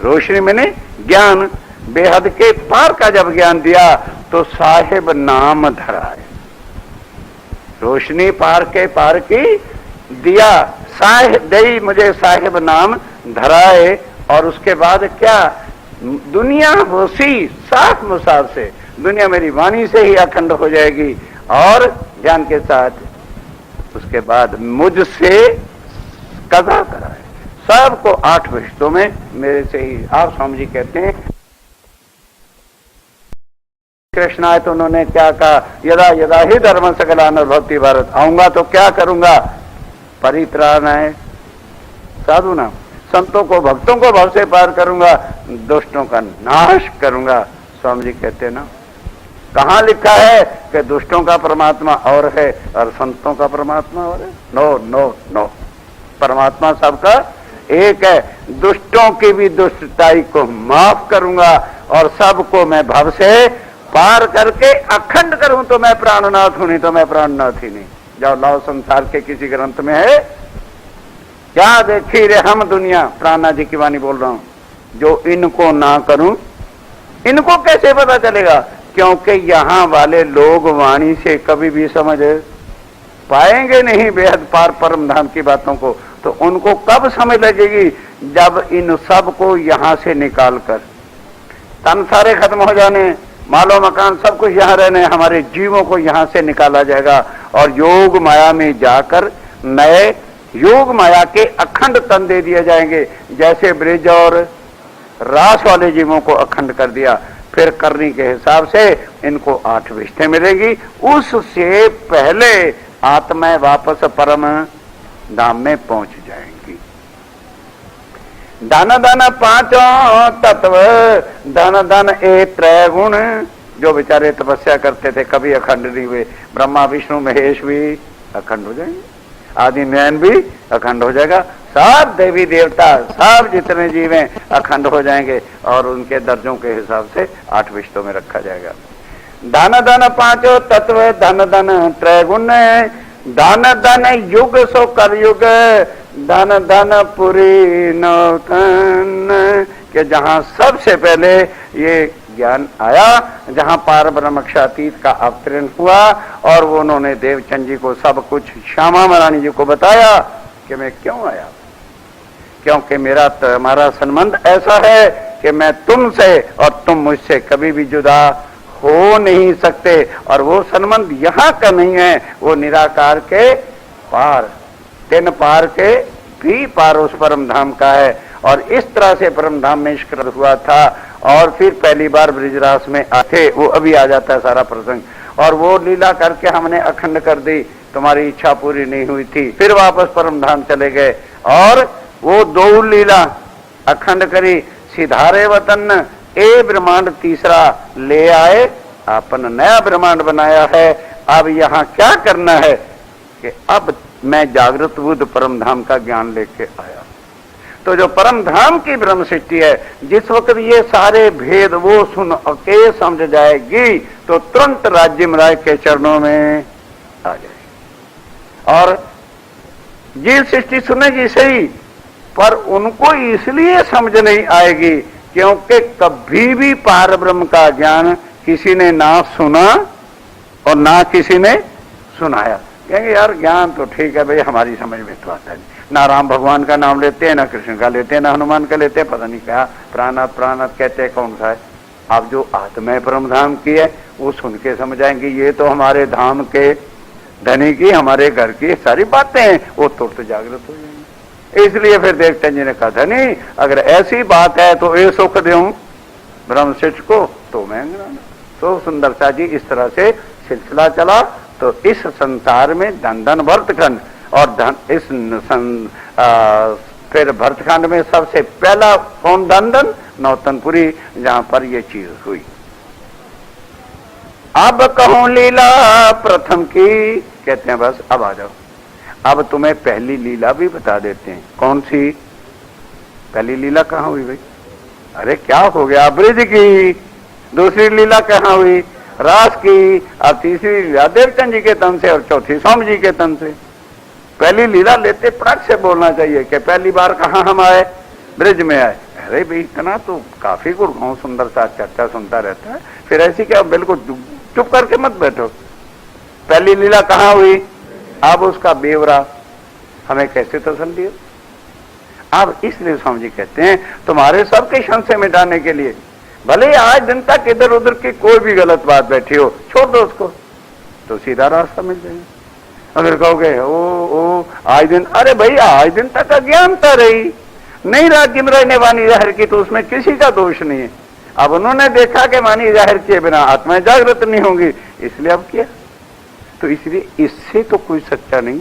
रोशनी मैंने ज्ञान, बेहद के पार का जब ज्ञान दिया, तो साहिब नाम धराए, रोशनी पार के पार की दिया, साहिब दई मुझे साहिब नाम धराए। और उसके बाद क्या, दुनिया उसी साफ मुसाफ से, दुनिया मेरी वाणी से ही अखंड हो जाएगी, और ज्ञान के साथ उसके बाद मुझसे कज़ा कराए, सबको 8 विश्तों में मेरे से ही। आप स्वामी जी कहते हैं कृष्ण आए तो उन्होंने क्या कहा, यदा यदा ही धर्म सकलानुभवति भारत, आऊंगा तो क्या करूंगा, परित्राणाय साधु नाम, संतों को भक्तों को भव से पार करूंगा, दुष्टों का नाश करूंगा। स्वामी जी कहते ना, कहां लिखा है कि दुष्टों का परमात्मा और है और संतों का परमात्मा और है? नो नो नो, परमात्मा सबका एक है। दुष्टों की भी दुष्टताई को माफ करूंगा और सबको मैं भव से पार करके अखंड करूं, तो मैं प्राणनाथ हूं, नहीं तो मैं प्राणनाथ ही नहीं। जाओ लाओ, संसार के किसी ग्रंथ में है क्या, देखी रे हम दुनिया, प्राणनाथ जी की वाणी बोल रहा हूं, जो इनको ना करूं, इनको कैसे पता चलेगा, क्योंकि यहां वाले लोग वाणी से कभी भी समझ पाएंगे नहीं बेहद पार परम धाम की बातों को। तो उनको कब समझ लगेगी, जब इन सब को यहां से निकाल कर, तन सारे खत्म हो जाने, मालो मकान सब कुछ यहां रहने, हमारे जीवों को यहां से निकाला जाएगा और योग माया में जाकर नए योग माया के अखंड तन दे दिए जाएंगे। जैसे ब्रिज और रास वाले जीवों को अखंड कर दिया, फिर करने के हिसाब से इनको 8 विष्ठे मिलेगी। उससे पहले आत्माएं वापस परम धाम में पहुंच जाएंगी। धन धन 5 तत्व, धन धन ए 3 गुण, जो बेचारे तपस्या करते थे कभी अखंड नहीं हुए, ब्रह्मा विष्णु महेश भी अखंड हो जाएंगे, आदि नयन भी अखंड हो जाएगा, सब देवी देवता सब जितने जीव हैं अखंड हो जाएंगे और उनके दर्जों के हिसाब से 8 विष्ठों में रखा जाएगा। धन धन 5 तत्व, धन धन 3 गुण, धन धन युग सो कर युग, धन धन पुरी नौतन, के जहां सबसे पहले ये ज्ञान आया, जहां पार ब्रह्म क्षातीत का अवतरण हुआ और वो उन्होंने देवचंद जी को सब कुछ श्यामा महारानी जी को बताया कि मैं क्यों आया, क्योंकि मेरा तुम्हारा संबंध ऐसा है कि मैं तुमसे और तुम मुझसे कभी भी जुदा हो नहीं सकते। और वो संबंध यहाँ का नहीं है, वो निराकार के पार, तीन पार के भी पार उस परम धाम का है। और इस तरह से परम धाम में निष्कृत हुआ था। और फिर पहली बार ब्रिजरास में आते, वो अभी आ जाता है सारा प्रसंग। और वो लीला करके हमने अखंड कर दी, तुम्हारी इच्छा पूरी नहीं हुई थी। फिर वापस परम धाम चले गए और वो दो लीला अखंड करी, सिधारे वतन ए ब्रह्मांड तीसरा ले आए, अपन नया ब्रह्मांड बनाया है। अब यहाँ क्या करना है कि अब मैं जागृत बुद्ध परम धाम का ज्ञान लेके आया। तो जो परम धाम की ब्रह्म सृष्टि है, जिस वक्त ये सारे भेद वो सुन के समझ जाएगी तो तुरंत राज्य महाराज के चरणों में आ जाएगी। और ये सृष्टि सुनेगी सही, पर उनको इसलिए समझ नहीं आएगी क्योंकि कभी भी पार ब्रह्म का ज्ञान किसी ने ना सुना और ना किसी ने सुनाया। कहेंगे यार ज्ञान तो ठीक है भाई, हमारी समझ में तो आता नहीं, ना राम भगवान का नाम लेते हैं, ना कृष्ण का लेते हैं, ना हनुमान का लेते हैं, पता नहीं क्या प्राणात प्राणात कहते हैं, कौन सा है। अब जो आत्मा परम धाम की है वो सुन के समझ आएंगे ये तो हमारे धाम के धनी की, हमारे घर की सारी बातें हैं, वो तुरंत जागृत हो जाएंगे। इसलिए फिर देखते जी ने कहा धनी अगर ऐसी बात है तो ये सुख दूं ब्रह्मशिष्ट को तो मैं तो सुंदरता जी इस तरह से सिलसिला चला। तो इस संसार में धन धन भरतखंड और धन इस फिर भरतखंड में सबसे पहला कौन धन धन नौतनपुरी, जहां पर यह चीज हुई। अब कहूं लीला प्रथम की, कहते हैं बस अब आ जाओ, अब तुम्हें पहली लीला भी बता देते हैं। कौन सी पहली लीला कहां हुई भाई? अरे क्या हो गया, ब्रिज की। दूसरी लीला कहां हुई? रास की। अब तीसरी लीला देवचंद जी के तन से और चौथी स्वामी जी के तन से। पहली लीला लेते पटक से बोलना चाहिए कि पहली बार कहां हम आए? ब्रिज में आए। अरे भाई इतना तो काफी गुड़गांव सुंदर सा चर्चा सुनता रहता है, फिर ऐसी क्या बिल्कुल चुप करके मत बैठो। पहली लीला कहां हुई? अब उसका बेवरा हमें कैसे तसल्ली हो? अब इसलिए स्वामी जी कहते हैं तुम्हारे सबके संशय मिटाने के लिए, भले आज दिन तक इधर उधर की कोई भी गलत बात बैठी हो, छोड़ दो उसको, तो सीधा रास्ता मिल जाएगा। अगर कहोगे ओ आज दिन, अरे भाई आज दिन तक अज्ञानता रही, नहीं राज्य महाराज ने वाणी जाहिर की तो उसमें किसी का दोष नहीं है। अब उन्होंने देखा कि वाणी जाहिर किए बिना आत्मा जागृत नहीं होंगी, इसलिए अब किया। तो इसलिए इससे तो कोई सच्चा नहीं,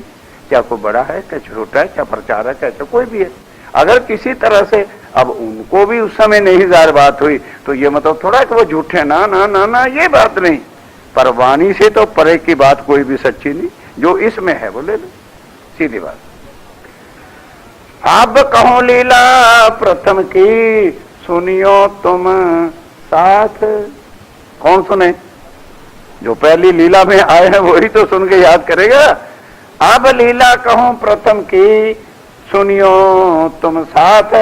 क्या कोई बड़ा है, क्या छोटा है, क्या प्रचारक है, क्या कोई भी है। अगर किसी तरह से अब उनको भी उस समय नहीं जार बात हुई तो ये मतलब थोड़ा कि वो झूठे, ना ना ना ना ये बात नहीं। पर वाणी से तो परे की बात कोई भी सच्ची नहीं, जो इसमें है वो ले लो, सीधी बात। अब कहो लीला प्रथम की, सुनियो तुम साथ। कौन सुने? जो पहली लीला में आए हैं वही तो सुन के याद करेगा। अब लीला कहूं प्रथम की, सुनियो तुम साथ।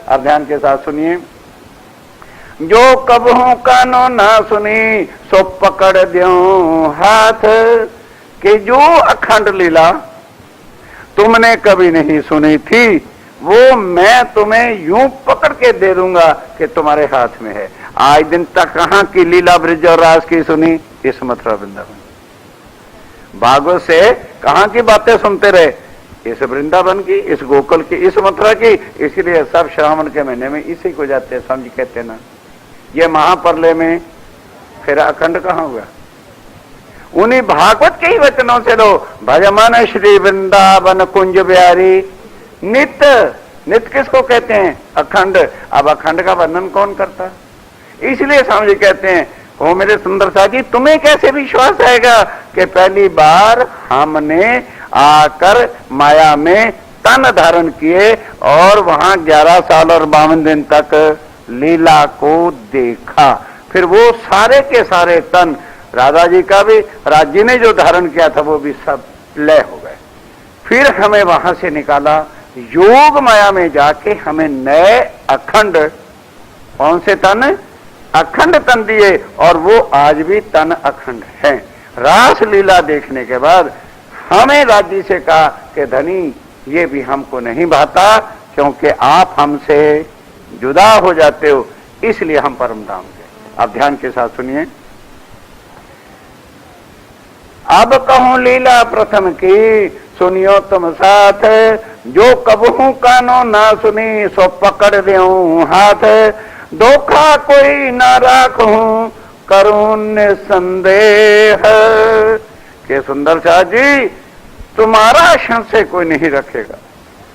अब ध्यान के साथ सुनिए। जो कबहू कानो ना सुनी, सो पकड़ द्यो हाथ। कि जो अखंड लीला तुमने कभी नहीं सुनी थी, वो मैं तुम्हें यूं पकड़ के दे दूंगा कि तुम्हारे हाथ में है। आज दिन तक कहां की लीला ब्रिज और रास की सुनी? इस मथुरा वृंदावन। भागवत से कहां की बातें सुनते रहे? इस वृंदावन की, इस गोकुल की, इस मथुरा की। इसीलिए सब श्रावण के महीने में इसी को जाते हैं, समझ कहते ना। ये महाप्रलय में फिर अखंड कहां हुआ? उन्हीं भागवत के ही वचनों से लो, भजमन श्री वृंदावन कुंज बिहारी। नित्य नित्य किसको कहते हैं? अखंड। अब अखंड का वर्णन कौन करता? इसलिए स्वामी जी कहते हैं ओ मेरे सुंदर सा जी, तुम्हें कैसे विश्वास आएगा कि पहली बार हमने आकर माया में तन धारण किए और वहां 11 साल और 52 दिन तक लीला को देखा। फिर वो सारे के सारे तन, राधा जी का भी, राज जी ने जो धारण किया था वो भी सब लय हो गए। फिर हमें वहां से निकाला, योग माया में जाके हमें नए अखंड, कौन से तन? अखंड तन दिए, और वो आज भी तन अखंड हैं। रास लीला देखने के बाद हमें राज्य से कहा कि धनी ये भी हमको नहीं भाता, क्योंकि आप हमसे जुदा हो जाते हो, इसलिए हम परम धाम गए। अब ध्यान के साथ सुनिए। अब कहूं लीला प्रथम की, सुनियो तुम साथ, जो कबहू कानो ना सुनी, सो पकड़ देऊं हाथ, धोखा कोई ना राखूं, करूं निसंदेह। के सुंदर शाह जी, तुम्हारा संशय कोई नहीं रखेगा,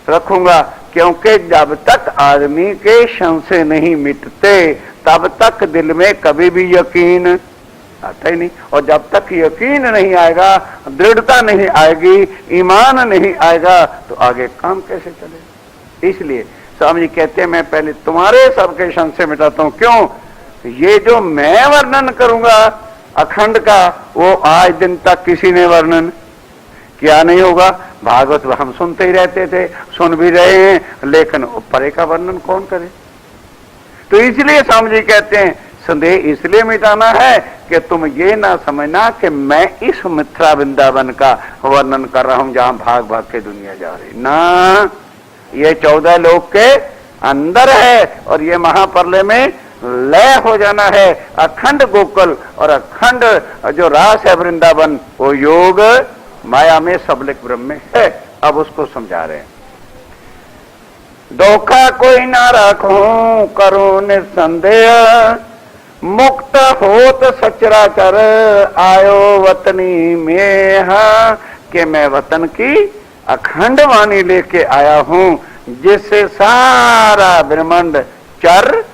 रखूंगा, क्योंकि जब तक आदमी के संशय नहीं मिटते तब तक दिल में कभी भी यकीन आता ही नहीं, और जब तक यकीन नहीं आएगा, दृढ़ता नहीं आएगी, ईमान नहीं आएगा, तो आगे काम कैसे चलेगा। इसलिए स्वामी जी कहते हैं मैं पहले तुम्हारे सबके संशय मिटाता हूं। क्यों? ये जो मैं वर्णन करूंगा अखंड का, वो आज दिन तक किसी ने वर्णन किया नहीं होगा। भागवत हम सुनते ही रहते थे, सुन भी रहे हैं, लेकिन परे का वर्णन कौन करे। तो इसलिए स्वामी जी कहते हैं संदेह इसलिए मिटाना है कि तुम ये ना समझना कि मैं इस मिथ्या वृंदावन का वर्णन कर रहा हूं जहां भाग भाग के दुनिया जा रही ना, ये 14 लोक के अंदर है, और ये महाप्रलय में लय हो जाना है। अखंड गोकुल और अखंड जो रास है वृंदावन, वो योग माया में सबलिक ब्रह्म में है। अब उसको समझा रहे हैं। धोखा कोई ना रखूं, करूं निसंदेह, मुक्त होत सचराचर, आयो वतनी में, कि मैं वतन की अखंड वाणी लेके आया हूं, जिससे सारा ब्रह्मांड चर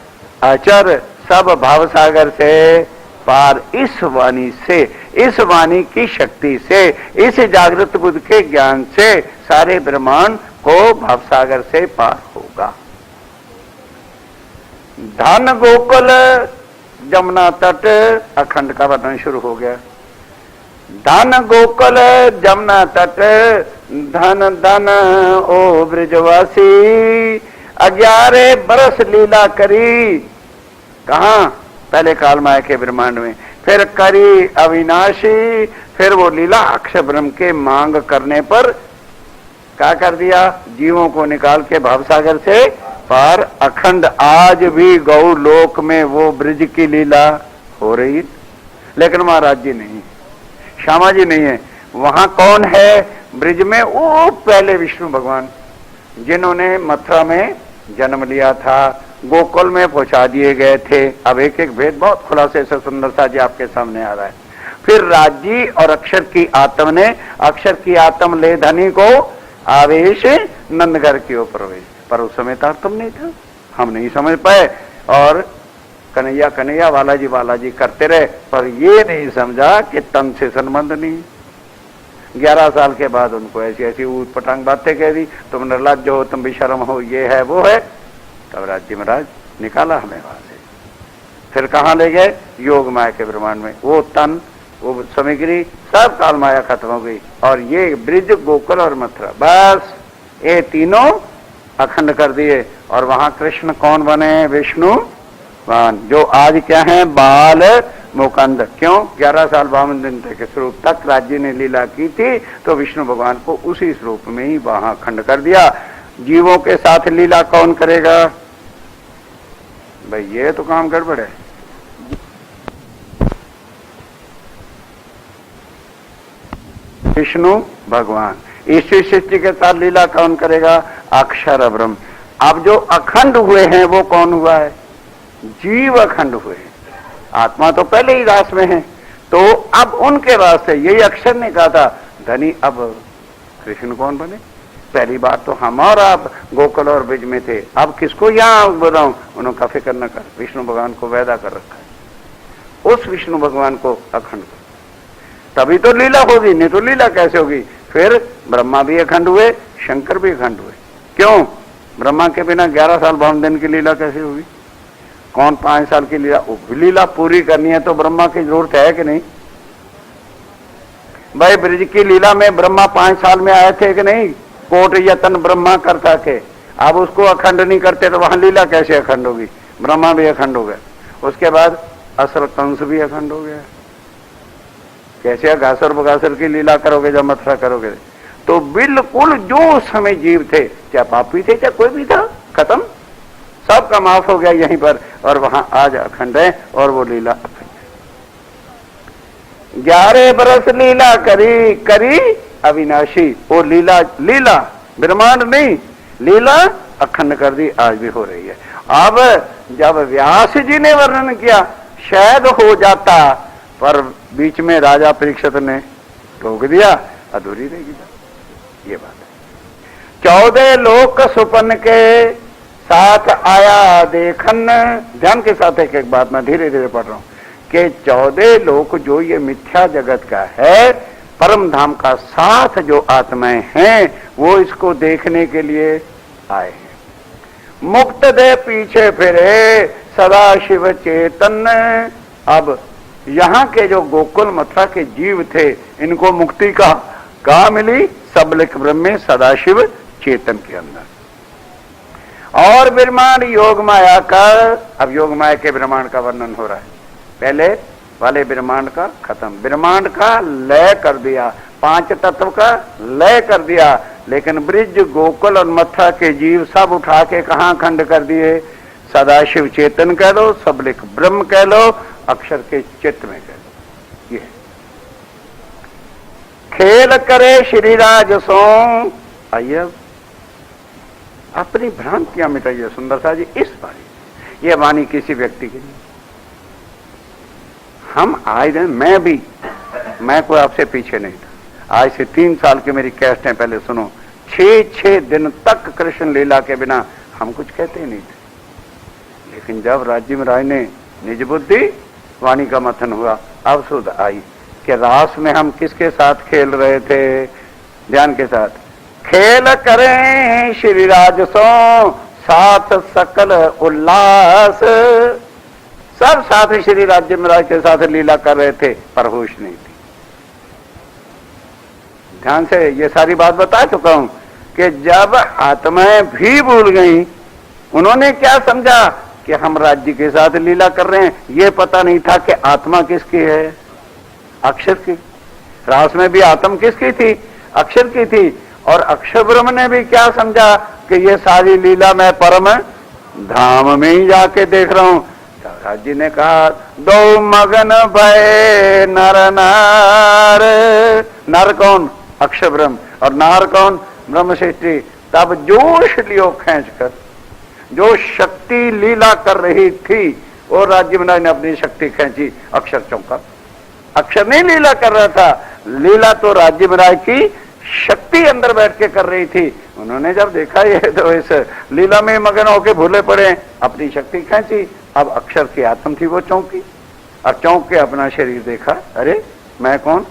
अचर सब भावसागर से पार, इस वाणी से, इस वाणी की शक्ति से, इस जागृत बुद्ध के ज्ञान से सारे ब्रह्मांड को भवसागर से पार होगा। धन गोकुल जमुना तट, अखंड का वर्णन शुरू हो गया। धन गोकुल जमुना तट, धन धन ओ ब्रजवासी, 11 बरस लीला करी। कहां? पहले काल माया के ब्रह्मांड में, फिर करी अविनाशी, फिर वो लीला अक्षय ब्रह्म के मांग करने पर क्या कर दिया, जीवों को निकाल के भवसागर से पार। अखंड आज भी गौ लोक में वो ब्रिज की लीला हो रही, लेकिन महाराज जी नहीं, श्यामा जी नहीं है। वहां कौन है ब्रिज में? वो पहले विष्णु भगवान जिन्होंने मथुरा में जन्म लिया था, गोकुल में पहुंचा दिए गए थे। अब एक एक भेद बहुत खुलासे से सुंदरता जी आपके सामने आ रहा है। फिर राज्य और अक्षर की आत्म ने, अक्षर की आत्म ले धनी को आवेश नंदघर की ओर प्रवेश, पर उस समय तारतम्य नहीं था, हम नहीं समझ पाए, और कन्हैया कन्हैया बालाजी करते रहे, पर ये नहीं समझा कि तन से संबंध नहीं। 11 साल के बाद उनको ऐसी ऐसी ऊट पटांग बातें कह दी, तुम निर्लज्ज हो, तुम बेशर्म हो, ये है वो है। तब राज्य महाराज निकाला हमें वहां से, फिर कहां ले गए? योग माया के ब्रह्मांड में। वो तन, वो सामग्री सब काल माया खत्म हो गई, और ये ब्रिज, गोकुल और मथुरा, बस ये तीनों अखंड कर दिए। और वहां कृष्ण कौन बने? विष्णु भगवान, जो आज क्या है? बाल मुकुंद। क्यों? 11 साल 52 दिन तक के स्वरूप तक राज्य ने लीला की थी, तो विष्णु भगवान को उसी स्वरूप में ही वहां खंड कर दिया। जीवों के साथ लीला कौन करेगा? भाई ये तो काम गड़बड़ है। विष्णु भगवान। ईश्वर सृष्टि के साथ लीला कौन करेगा? अक्षर ब्रह्म। अब जो अखंड हुए हैं वो कौन हुआ है? जीव अखंड हुए हैं। आत्मा तो पहले ही रास में है, तो अब उनके रास से, यही अक्षर ने कहा था धनी, अब कृष्ण कौन बने? पहली बार तो हम और आप गोकुल और ब्रिज में थे, अब किसको यहां बताऊं? उन्होंने का फिक्र न कर, विष्णु भगवान को वायदा कर रखा है, उस विष्णु भगवान को अखंड कर, तभी तो लीला होगी, नहीं तो लीला कैसे होगी? फिर ब्रह्मा भी अखंड हुए, शंकर भी अखंड हुए। क्यों? ब्रह्मा के बिना 11 साल 52 दिन की लीला कैसे होगी? कौन 5 साल की लीला? लीला पूरी करनी है तो ब्रह्मा की जरूरत है कि नहीं? भाई ब्रिज की लीला में ब्रह्मा 5 साल में आए थे कि नहीं? कोट यतन ब्रह्मा करता के, अब उसको अखंड नहीं करते तो वहां लीला कैसे अखंड होगी? ब्रह्मा भी अखंड हो गया, उसके बाद असल कंस भी अखंड हो गया। कैसे घासर बघासर की लीला करोगे जब मथुरा करोगे? तो बिल्कुल जो समय जीव थे, चाहे पापी थे चाहे कोई भी था, खत्म, सबका माफ हो गया यहीं पर, और वहां आज अखंड है, और वो लीला अखंड है। 11 बरस लीला करी करी अविनाशी। वो लीला लीला ब्रह्मांड नहीं, लीला अखंड कर दी, आज भी हो रही है। अब जब व्यास जी ने वर्णन किया शायद हो जाता, पर बीच में राजा परीक्षित ने रोक दिया, अधूरी रहेगी बात। ये बात है। 14 लोक सुपन के साथ आया देखन। ध्यान के साथ एक बात मैं धीरे धीरे पढ़ रहा हूं कि 14 लोक जो ये मिथ्या जगत का है, परम धाम का साथ जो आत्माएं हैं वो इसको देखने के लिए आए हैं। मुक्त दे पीछे फिरे सदा शिव चेतन। अब यहाँ के जो गोकुल मथुरा के जीव थे, इनको मुक्ति कहाँ मिली? सबलिक ब्रह्म में सदाशिव चेतन के अंदर। और ब्रह्मांड योग माया का, अब योग माया के ब्रह्मांड का वर्णन हो रहा है। पहले वाले ब्रह्मांड का खत्म, ब्रह्मांड का लय कर दिया, 5 तत्व का लय कर दिया, लेकिन ब्रिज गोकुल और मथुरा के जीव सब उठा के कहां खंड कर दिए? सदाशिव चेतन कह लो, सबलिक ब्रह्म कह लो, अक्षर के चित्त में कह लो। ये खेल करे श्रीराज सो। आइए अपनी भ्रांतियां मिटाइए सुंदर सा जी इस बारी। ये वाणी किसी व्यक्ति की नहीं। हम आए दिन, मैं कोई आपसे पीछे नहीं था। आज से 3 साल की मेरी कैसेटें पहले सुनो। 6 दिन तक कृष्ण लीला के बिना हम कुछ कहते ही नहीं थे। लेकिन जब राज्य में राय ने निज बुद्धि वाणी का मथन हुआ, अब सुध आई कि रास में हम किसके साथ खेल रहे थे? ध्यान के साथ। खेल करें श्री राज सो साथ सकल उल्लास। सब साथ श्री राज्य में राज के साथ लीला कर रहे थे, पर होश नहीं थी। ध्यान से ये सारी बात बता चुका हूं कि जब आत्माएं भी भूल गई, उन्होंने क्या समझा कि हम राज्य के साथ लीला कर रहे हैं। ये पता नहीं था कि आत्मा किसकी है? अक्षर की। रास में भी आत्मा किसकी थी? अक्षर की थी। और अक्षर ब्रह्म ने भी क्या समझा कि ये सारी लीला मैं परम धाम में ही जाके देख रहा हूं। राज्य ने कहा दो मगन भय नर नार। नर कौन? अक्षर ब्रह्म। और नार कौन? ब्रह्म सृष्टि। तब जोश लियो खींच कर, जो शक्ति लीला कर रही थी वो राज्य में ने अपनी शक्ति खींची, अक्षर चौंका। अक्षर नहीं लीला कर रहा था, लीला तो राज्य में की शक्ति अंदर बैठ के कर रही थी। उन्होंने जब देखा ये तो इस लीला में मगन होके भूले पड़े, अपनी शक्ति खींची। अब अक्षर की आत्म थी, वो चौंकी और चौंक के अपना शरीर देखा। अरे मैं कौन?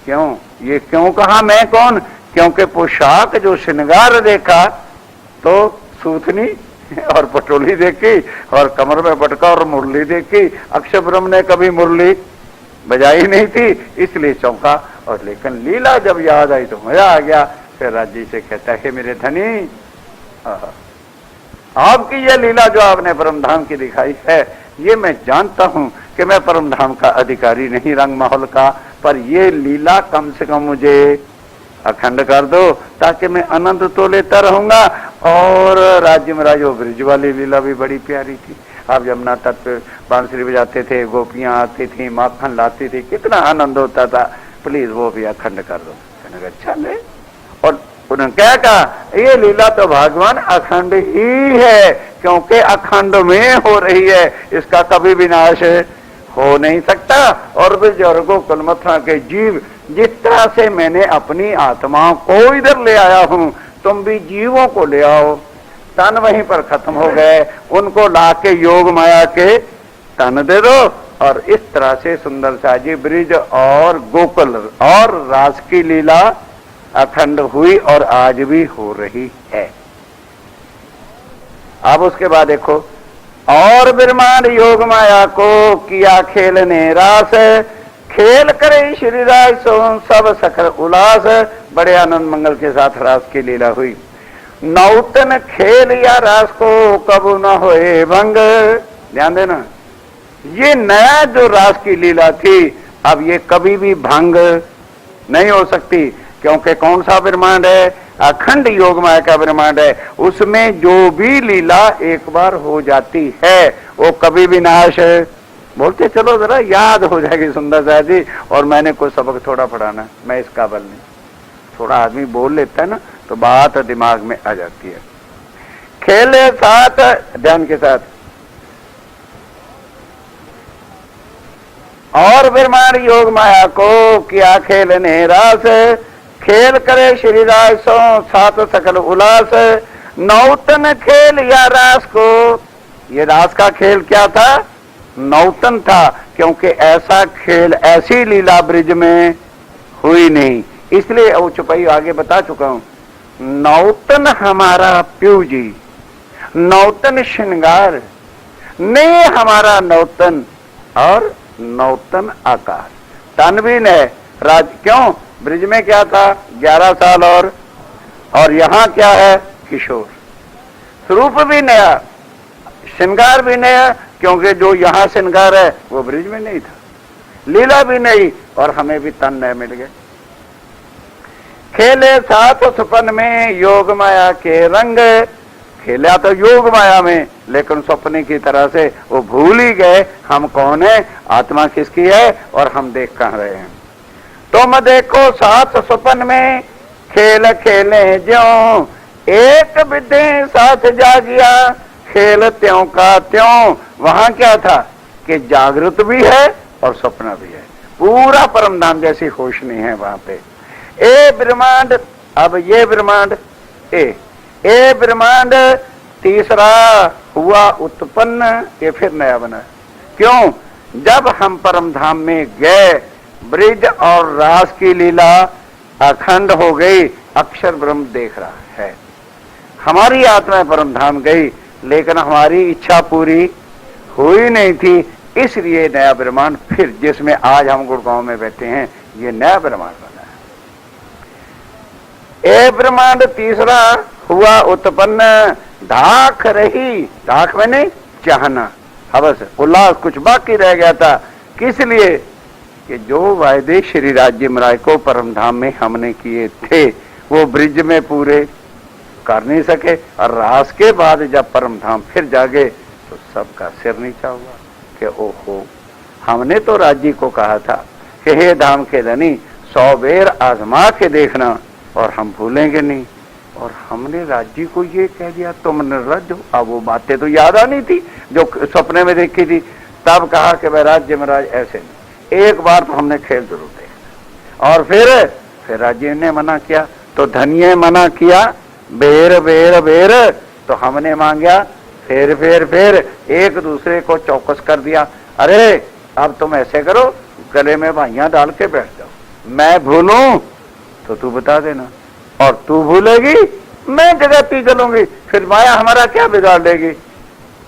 क्यों ये क्यों कहा मैं कौन? क्योंकि पोशाक जो श्रृंगार देखा तो सूथनी और पटोली देखी और कमर में पटका और मुरली देखी। अक्षर ब्रह्म ने कभी मुरली बजाई नहीं थी, इसलिए चौंका। और लेकिन लीला जब याद आई तो मजा आ गया। फिर राज्य से कहता है मेरे धनी, आपकी ये लीला जो आपने परमधाम की दिखाई है, ये मैं जानता हूं कि मैं परमधाम का अधिकारी नहीं रंग महल का, पर ये लीला कम से कम मुझे अखंड कर दो ताकि मैं आनंद तो लेता रहूंगा। और राज्य में राजो ब्रिज वाली लीला भी बड़ी प्यारी थी। आप यमुना तट पे बांसुरी बजाते थे, गोपियां आती थी, माखन लाती थी, कितना आनंद होता था। प्लीज वो भी अखंड कर दो। कहने अच्छा ले। और उन्होंने क्या कहा? ये लीला तो भगवान अखंड ही है, क्योंकि अखंड में हो रही है, इसका कभी विनाश हो नहीं सकता। और ब्रिज और गोकुल मथुरा के जीव, जिस तरह से मैंने अपनी आत्माओं को इधर ले आया हूं, तुम भी जीवों को ले आओ। तन वहीं पर खत्म हो गए, उनको लाके योग माया के तन दे दो। और इस तरह से सुंदर सा जी ब्रिज और गोकुल और रास की लीला अखंड हुई और आज भी हो रही है। अब उसके बाद देखो, और ब्रह्मांड योग माया को किया खेलने रास, खेल करे श्री राज सो सब सखर उल्लास। बड़े आनंद मंगल के साथ रास की लीला हुई। नौतन खेल या रास को कबू न होए भंग। ध्यान देना, ये नया जो रास की लीला थी, अब ये कभी भी भंग नहीं हो सकती, क्योंकि कौन सा ब्रह्मांड है? अखंड योग माया का ब्रह्मांड है। उसमें जो भी लीला एक बार हो जाती है वो कभी भी नाश बोलते चलो जरा याद हो जाएगी सुंदर साहब जी, और मैंने कोई सबक थोड़ा पढ़ाना, मैं इस काबिल नहीं। थोड़ा आदमी बोल लेता है ना तो बात दिमाग में आ जाती है। खेले साथ, ध्यान के साथ, और ब्रह्मांड योग माया को किया खेलने रास, खेल करे श्री राज सो सात सकल उल्लास, नौतन खेल या रास को। ये रास का खेल क्या था? नौतन था, क्योंकि ऐसा खेल, ऐसी लीला ब्रिज में हुई नहीं, इसलिए वो चुपाई आगे बता चुका हूं। नौतन हमारा प्यू जी, नौतन श्रृंगार ने हमारा नौतन, और नौतन आकार। तन भी नए राज, क्यों? ब्रिज में क्या था? 11 साल, और यहां क्या है? किशोर। स्वरूप भी नया, श्रृंगार भी नया, क्योंकि जो यहां श्रृंगार है वो ब्रिज में नहीं था। लीला भी नहीं, और हमें भी तन नए मिल गए। खेले साथ सपन में योग माया के रंग, खेला तो योग माया में, लेकिन सपने की तरह से वो भूल ही गए हम कौन है, आत्मा किसकी है, और हम देख कहां रहे हैं। तुम देखो साथ सपन में खेल खेले ज्यों, एक विधि साथ जागिया, खेल त्यों का त्यों। वहां क्या था कि जागृत भी है और सपना भी है, पूरा परम धाम जैसी होश नहीं है वहां पे। ए ब्रह्मांड, अब ये ब्रह्मांड ए ब्रह्मांड तीसरा हुआ उत्पन्न, ये फिर नया बना। क्यों? जब हम परम धाम में गए, ब्रिज और रास की लीला अखंड हो गई, अक्षर ब्रह्म देख रहा है। हमारी आत्मा परम धाम गई, लेकिन हमारी इच्छा पूरी हुई नहीं थी, इसलिए नया ब्रह्मांड फिर, जिसमें आज हम गुड़गांव में बैठे हैं, ये नया ब्रह्मांड बना है। ए ब्रह्मांड तीसरा हुआ उत्पन्न, धाक रही, धाक मैंने चाहना, हवस, उल्लास, कुछ बाकी रह गया था। किस लिए? कि जो वायदे श्री राज्य महाराज को परम धाम में हमने किए थे, वो ब्रिज में पूरे कर नहीं सके, और रास के बाद जब परम धाम फिर जागे तो सबका सिर नीचा हुआ कि ओहो, हमने तो राज्य को कहा था कि हे धाम के धनी 100 बेर आजमा के देखना और हम भूलेंगे नहीं, और हमने राज्य को ये कह दिया तुम निर्लज्ज हो। अब वो बातें तो याद आनी थी जो सपने में देखी थी, तब कहा कि भाई राज्य महाराज ऐसे नहीं, एक बार तो हमने खेल जरूर देखा। और फिर राज्य ने मना किया तो धनिये मना किया, बेर बेर बेर, तो हमने मांगा, फिर एक दूसरे को चौकस कर दिया, अरे अब तुम ऐसे करो, गले में भाइयां डाल के बैठ जाओ, मैं भूलूं तो तू बता देना, और तू भूलेगी मैं जगती चलूंगी, फिर माया हमारा क्या बिगाड़ देगी।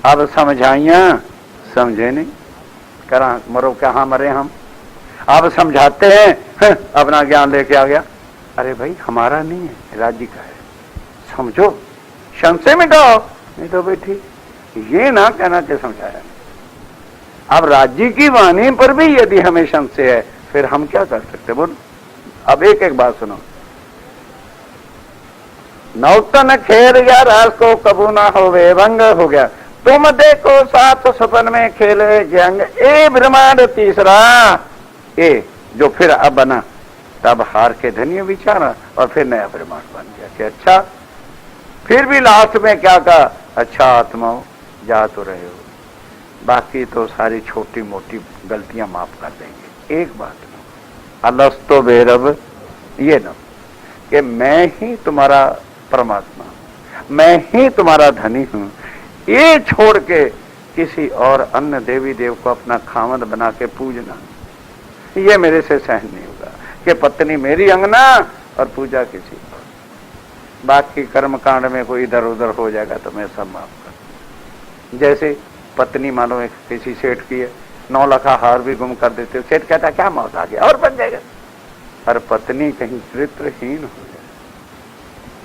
अब समझाइया, समझे नहीं, करा मरो कहाँ मरे हम। अब समझाते हैं, अपना ज्ञान लेके आ गया, अरे भाई हमारा नहीं है, राज्य का है, समझो, संशय मिटाओ, नहीं तो बेटी ये ना कहना कि समझाया। अब राज्य की वाणी पर भी यदि हमें संशय है, फिर हम क्या कर सकते बोल। अब एक एक बात सुनो, नौतन खेल या रास को कबू ना हो वे भंग हो गया, तुम देखो सात सपन में खेले जंग, ए ब्रह्मांड तीसरा, ए जो फिर अब बना, तब हार के धन्य विचारा, और फिर नया ब्रह्मांड बन गया कि अच्छा, फिर भी लास्ट में क्या कहा, अच्छा आत्माओं जा तो रहे हो, बाकी तो सारी छोटी मोटी गलतियां माफ कर देंगे, एक बात ना, अलस्तो बेरब, ये ना कि मैं ही तुम्हारा परमात्मा, मैं ही तुम्हारा धनी हूं, ये छोड़ के किसी और अन्य देवी देव को अपना खामद बना के पूजना, ये मेरे से सहन नहीं होगा कि पत्नी मेरी अंगना और पूजा किसी और। बाकी कर्म कांड में कोई इधर उधर हो जाएगा तो मैं सब माफ कर। जैसे पत्नी मानो एक किसी सेठ की है, 9 लाख हार भी गुम कर देते, सेठ कहता क्या मौत आ गया और बन जाएगा, और पत्नी कहीं चरित्रहीन हो जाए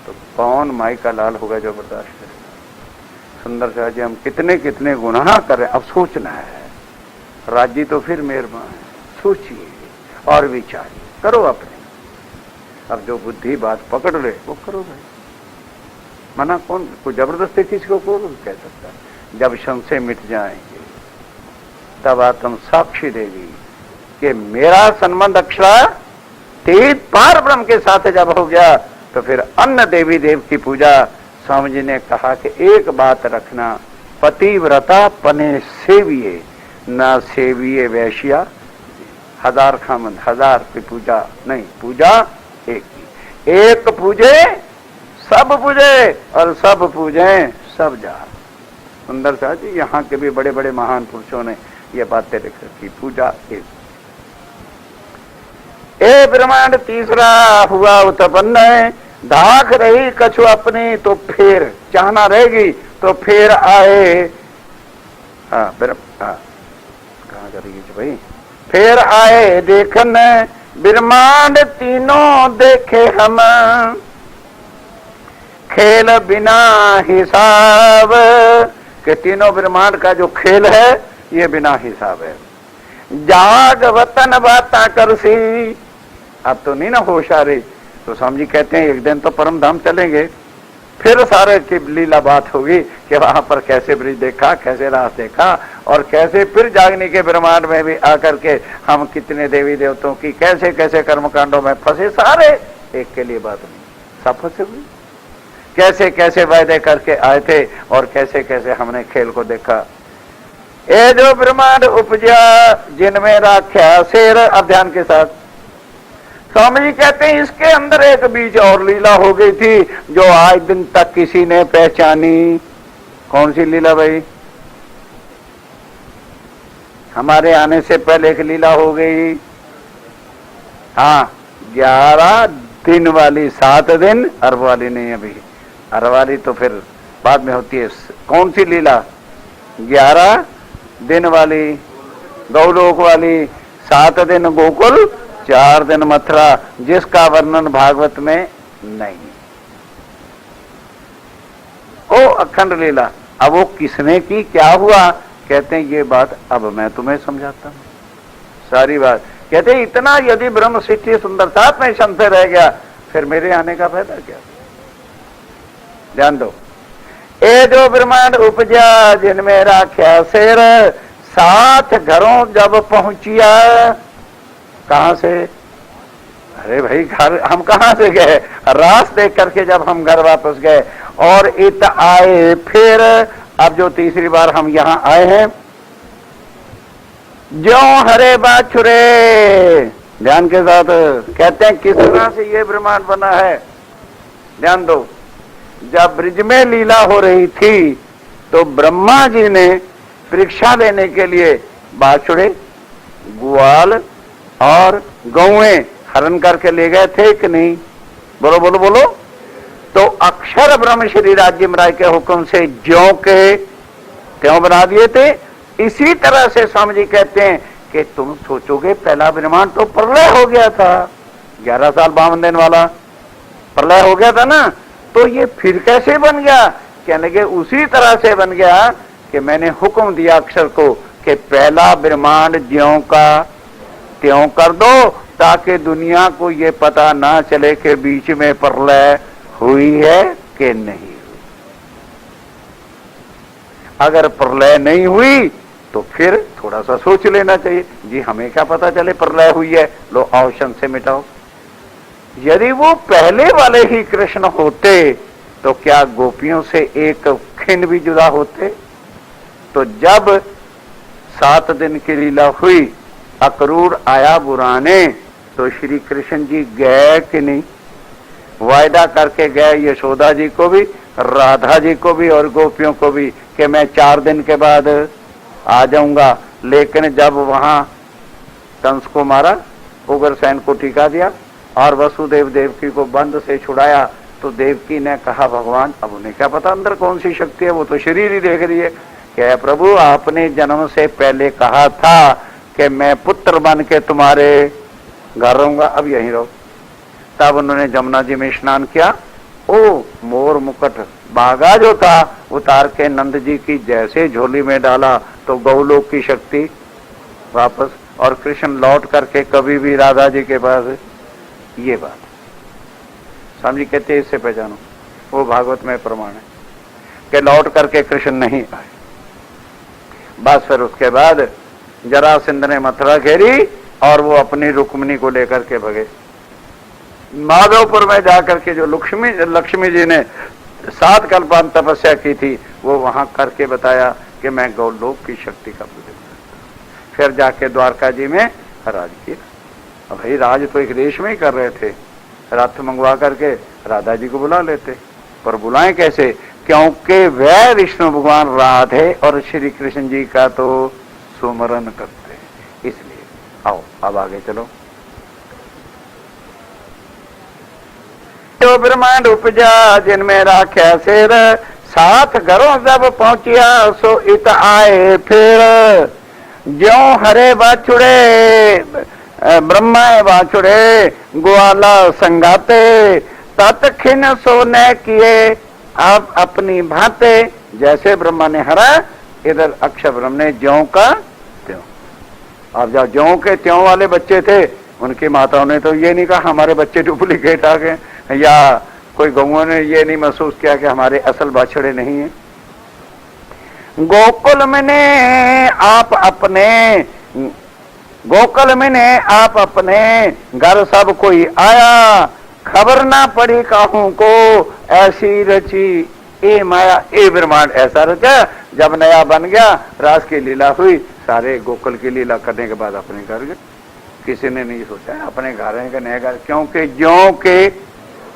तो कौन माई का लाल होगा जो बर्दाश्त करे। सुंदर शाह जी हम कितने कितने गुनाह कर रहे, अब सोचना है, राज्य तो फिर मेहरबान है, सोचिए और विचारिए, करो अपने, अब जो बुद्धि बात पकड़ ले वो करो भाई, मना कौन, कोई जबरदस्ती किसी को कौन कह सकता है। जब संशय मिट जाएंगे तब आत्म साक्षी देगी कि मेरा संबंध अक्षरातीत पार ब्रह्म के साथ जब हो गया तो फिर अन्य देवी देव की पूजा। स्वामी जी ने कहा कि एक बात रखना, पतिव्रता पने सेविये, ना सेविये वैश्या हजार खामन, हजार की पूजा नहीं, पूजा एक की। एक पूजे सब पूजे और सब पूजे सब जान। सुंदर सा जी, यहाँ के भी बड़े बड़े महान पुरुषों ने ये बातें लिख रखी, पूजा एक। ए ब्रह्मांड तीसरा हुआ उत्पन्न है, धाक रही कछु अपनी तो फिर चाहना रहेगी तो फिर आए। हाँ कहाँ करेगी भाई, फिर आए देखन ब्रह्मांड तीनों देखे हम, खेल बिना हिसाब के तीनों ब्रह्मांड का जो खेल है ये बिना हिसाब है। जाग वतन बाता करसी, अब तो नहीं ना होश आ रही, तो स्वामी जी कहते हैं एक दिन तो परम धाम चलेंगे, फिर सारे की लीला बात होगी कि वहां पर कैसे ब्रिज देखा, कैसे रास देखा, और कैसे फिर जागने के ब्रह्मांड में भी आकर के हम कितने देवी देवताओं की कैसे कैसे कर्मकांडों में फंसे, सारे एक के लिए बात नहीं, सब फंसे हुए, कैसे कैसे वायदे करके आए थे और कैसे कैसे हमने खेल को देखा। ये जो ब्रह्मांड उपजा जिनमें राख्या शेर, अब ध्यान के साथ स्वामी जी कहते हैं इसके अंदर एक बीच और लीला हो गई थी जो आज दिन तक किसी ने पहचानी। कौन सी लीला भाई? हमारे आने से पहले एक लीला हो गई, हाँ 11 दिन वाली, 7 दिन, अर्ब वाली नहीं, अभी अर्ब वाली तो फिर बाद में होती है। कौन सी लीला? 11 दिन वाली गौलोक वाली, 7 दिन गोकुल, 4 दिन मथुरा, जिसका वर्णन भागवत में नहीं। ओ अखंड लीला, अब वो किसने की, क्या हुआ? कहते हैं ये बात अब मैं तुम्हें समझाता हूं, सारी बात। कहते हैं इतना यदि ब्रह्म सृष्टि सुंदरता में संशय रह गया फिर मेरे आने का फायदा क्या? ध्यान दो। ए जो ब्रह्मांड उपजा जिनमें राख्या शेर, 7 घरों जब पहुंचिया, कहां से? अरे भाई घर हम कहां से गए? रास देख करके जब हम घर वापस गए और इत आए, फिर अब जो तीसरी बार हम यहां आए हैं, जो हरे बाछुरे, ध्यान के साथ कहते हैं किस तरह से ये ब्रह्मांड बना है। ध्यान दो, जब ब्रिज में लीला हो रही थी तो ब्रह्मा जी ने परीक्षा लेने के लिए बाछुड़े, ग्वाल और गौएं हरण करके ले गए थे कि नहीं? बोलो बोलो बोलो। तो अक्षर ब्रह्म श्री राज्यम राय के हुक्म से ज्यों के त्यों बना दिए थे। इसी तरह से स्वामी जी कहते हैं कि तुम सोचोगे पहला ब्रह्मांड तो प्रलय हो गया था, 11 साल 52 दिन वाला प्रलय हो गया था ना, तो ये फिर कैसे बन गया? कहने लगे उसी तरह से बन गया कि मैंने हुक्म दिया अक्षर को कि पहला ब्रह्मांड ज्यों का त्यों कर दो, ताकि दुनिया को ये पता ना चले कि बीच में प्रलय हुई है कि नहीं हुई। अगर प्रलय नहीं हुई तो फिर थोड़ा सा सोच लेना चाहिए, जी हमें क्या पता चले प्रलय हुई है, लो ऑप्शन से मिटाओ। यदि वो पहले वाले ही कृष्ण होते तो क्या गोपियों से एक खिन भी जुदा होते? तो जब 7 दिन की लीला हुई, अक्रूर आया बुराने, तो श्री कृष्ण जी गए कि नहीं? वायदा करके गए यशोदा जी को भी, राधा जी को भी और गोपियों को भी कि मैं 4 दिन के बाद आ जाऊंगा। लेकिन जब वहां कंस को मारा, उग्रसेन को टीका दिया और वसुदेव देवकी को बंद से छुड़ाया, तो देवकी ने कहा भगवान अब उन्हें क्या पता अंदर कौन सी शक्ति है, वो तो शरीर ही देख रही है। क्या प्रभु आपने जन्म से पहले कहा था कि मैं पुत्र बन के तुम्हारे घर रहूंगा, अब यहीं रहो। तब उन्होंने जमुना जी में स्नान किया, ओ मोर मुकुट बागा जो था उतार के नंद जी की जैसे झोली में डाला तो गौलोक की शक्ति वापस, और कृष्ण लौट करके कभी भी राधा जी के पास। ये बात स्वामी जी कहते हैं इससे पहचानो, वो भागवत में प्रमाण है कि लौट करके कृष्ण नहीं आए। बस फिर उसके बाद जरासंध ने मथुरा घेरी और वो अपनी रुक्मिणी को लेकर के भगे। माधवपुर में जाकर के जो लक्ष्मी जी ने 7 कल्पांत तपस्या की थी वो वहां करके बताया कि मैं गौलोक की शक्ति का पूजन करता हूं। फिर जाके द्वारका जी में राज किया। भाई राज तो एक देश में ही कर रहे थे, रथ मंगवा करके राधा जी को बुला लेते, पर बुलाएं कैसे? क्योंकि वह विष्णु भगवान राधे और श्री कृष्ण जी का तो सुमरन करते हैं, इसलिए। आओ अब आगे चलो। तो ब्रह्मांड उपजा जिनमें राख्या शेर, 7 घरों जब पहुंचिया सो इत आए फिर। ज्यों हरे बाछुड़े ब्रह्मा बाछुड़े ग्वाला संगाते, तत्खिन सोने किए आप अपनी भांते। जैसे ब्रह्मा ने हरा, इधर अक्षर ब्रह्म ने ज्यों का त्यों। अब जब ज्यों के त्यों वाले बच्चे थे, उनकी माताओं ने तो ये नहीं कहा हमारे बच्चे डुप्लीकेट आ गए, या कोई गौओं ने ये नहीं महसूस किया कि हमारे असल बाछड़े नहीं हैं। गोकुल में ने आप अपने घर सब कोई आया, खबर ना पड़ी काहू को ऐसी रची ए माया। ए ब्रह्मांड ऐसा रचा, जब नया बन गया, रास की लीला हुई, सारे गोकुल की लीला करने के बाद अपने घर गए। किसी ने नहीं सोचा अपने घर हैं कि नए घर, क्योंकि ज्यों के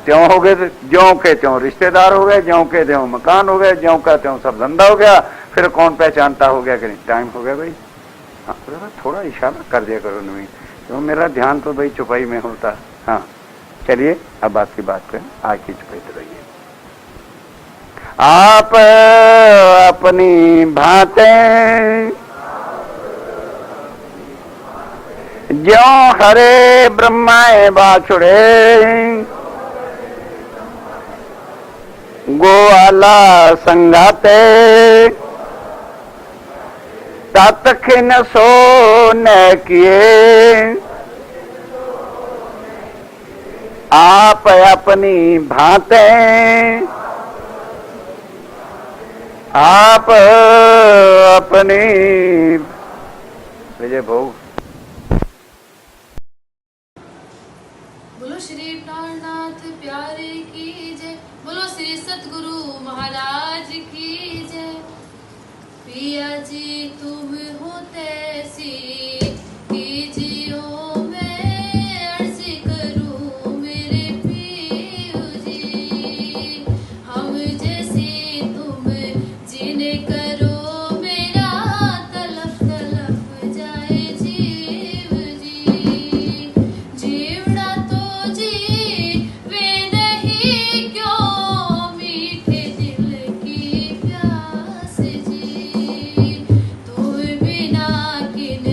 त्यों हो गए, ज्यों के त्यों रिश्तेदार हो गए, ज्यों के त्यों मकान हो गए, ज्यों का त्यों सब धंधा हो गया। फिर कौन पहचानता हो गया कि नहीं, टाइम हो गया भाई। हाँ थोड़ा इशारा कर दिया करो नहीं, तो मेरा ध्यान तो भाई चुपाई में होता। हाँ चलिए अब बात की बात करें, आज की चुपाई तो रहिए। आप अपनी भांते ज्यों हरे ब्रह्माए बाछुड़े, गोवाला संगाते, तत्खिन सोने किए आप अपनी भांते। आप अपनी विजय भोग। बोलो श्री प्राणनाथ प्यारे की जय, बोलो श्री सतगुरु महाराज की जय। पिया जी तुम हो तैसी कीजियो, मैं अर्जी करूं मेरे पियो जी। हम जैसी तुम जिन्हें करो, मेरा तलफ तलफ जाए जीव जी। जीवड़ा तो जीवे नहीं क्यों, मीठे दिल की प्यास जी। तुम बिना किन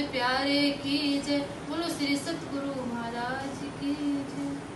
प्यारे की जय। बोलो श्री सतगुरु महाराज की जय।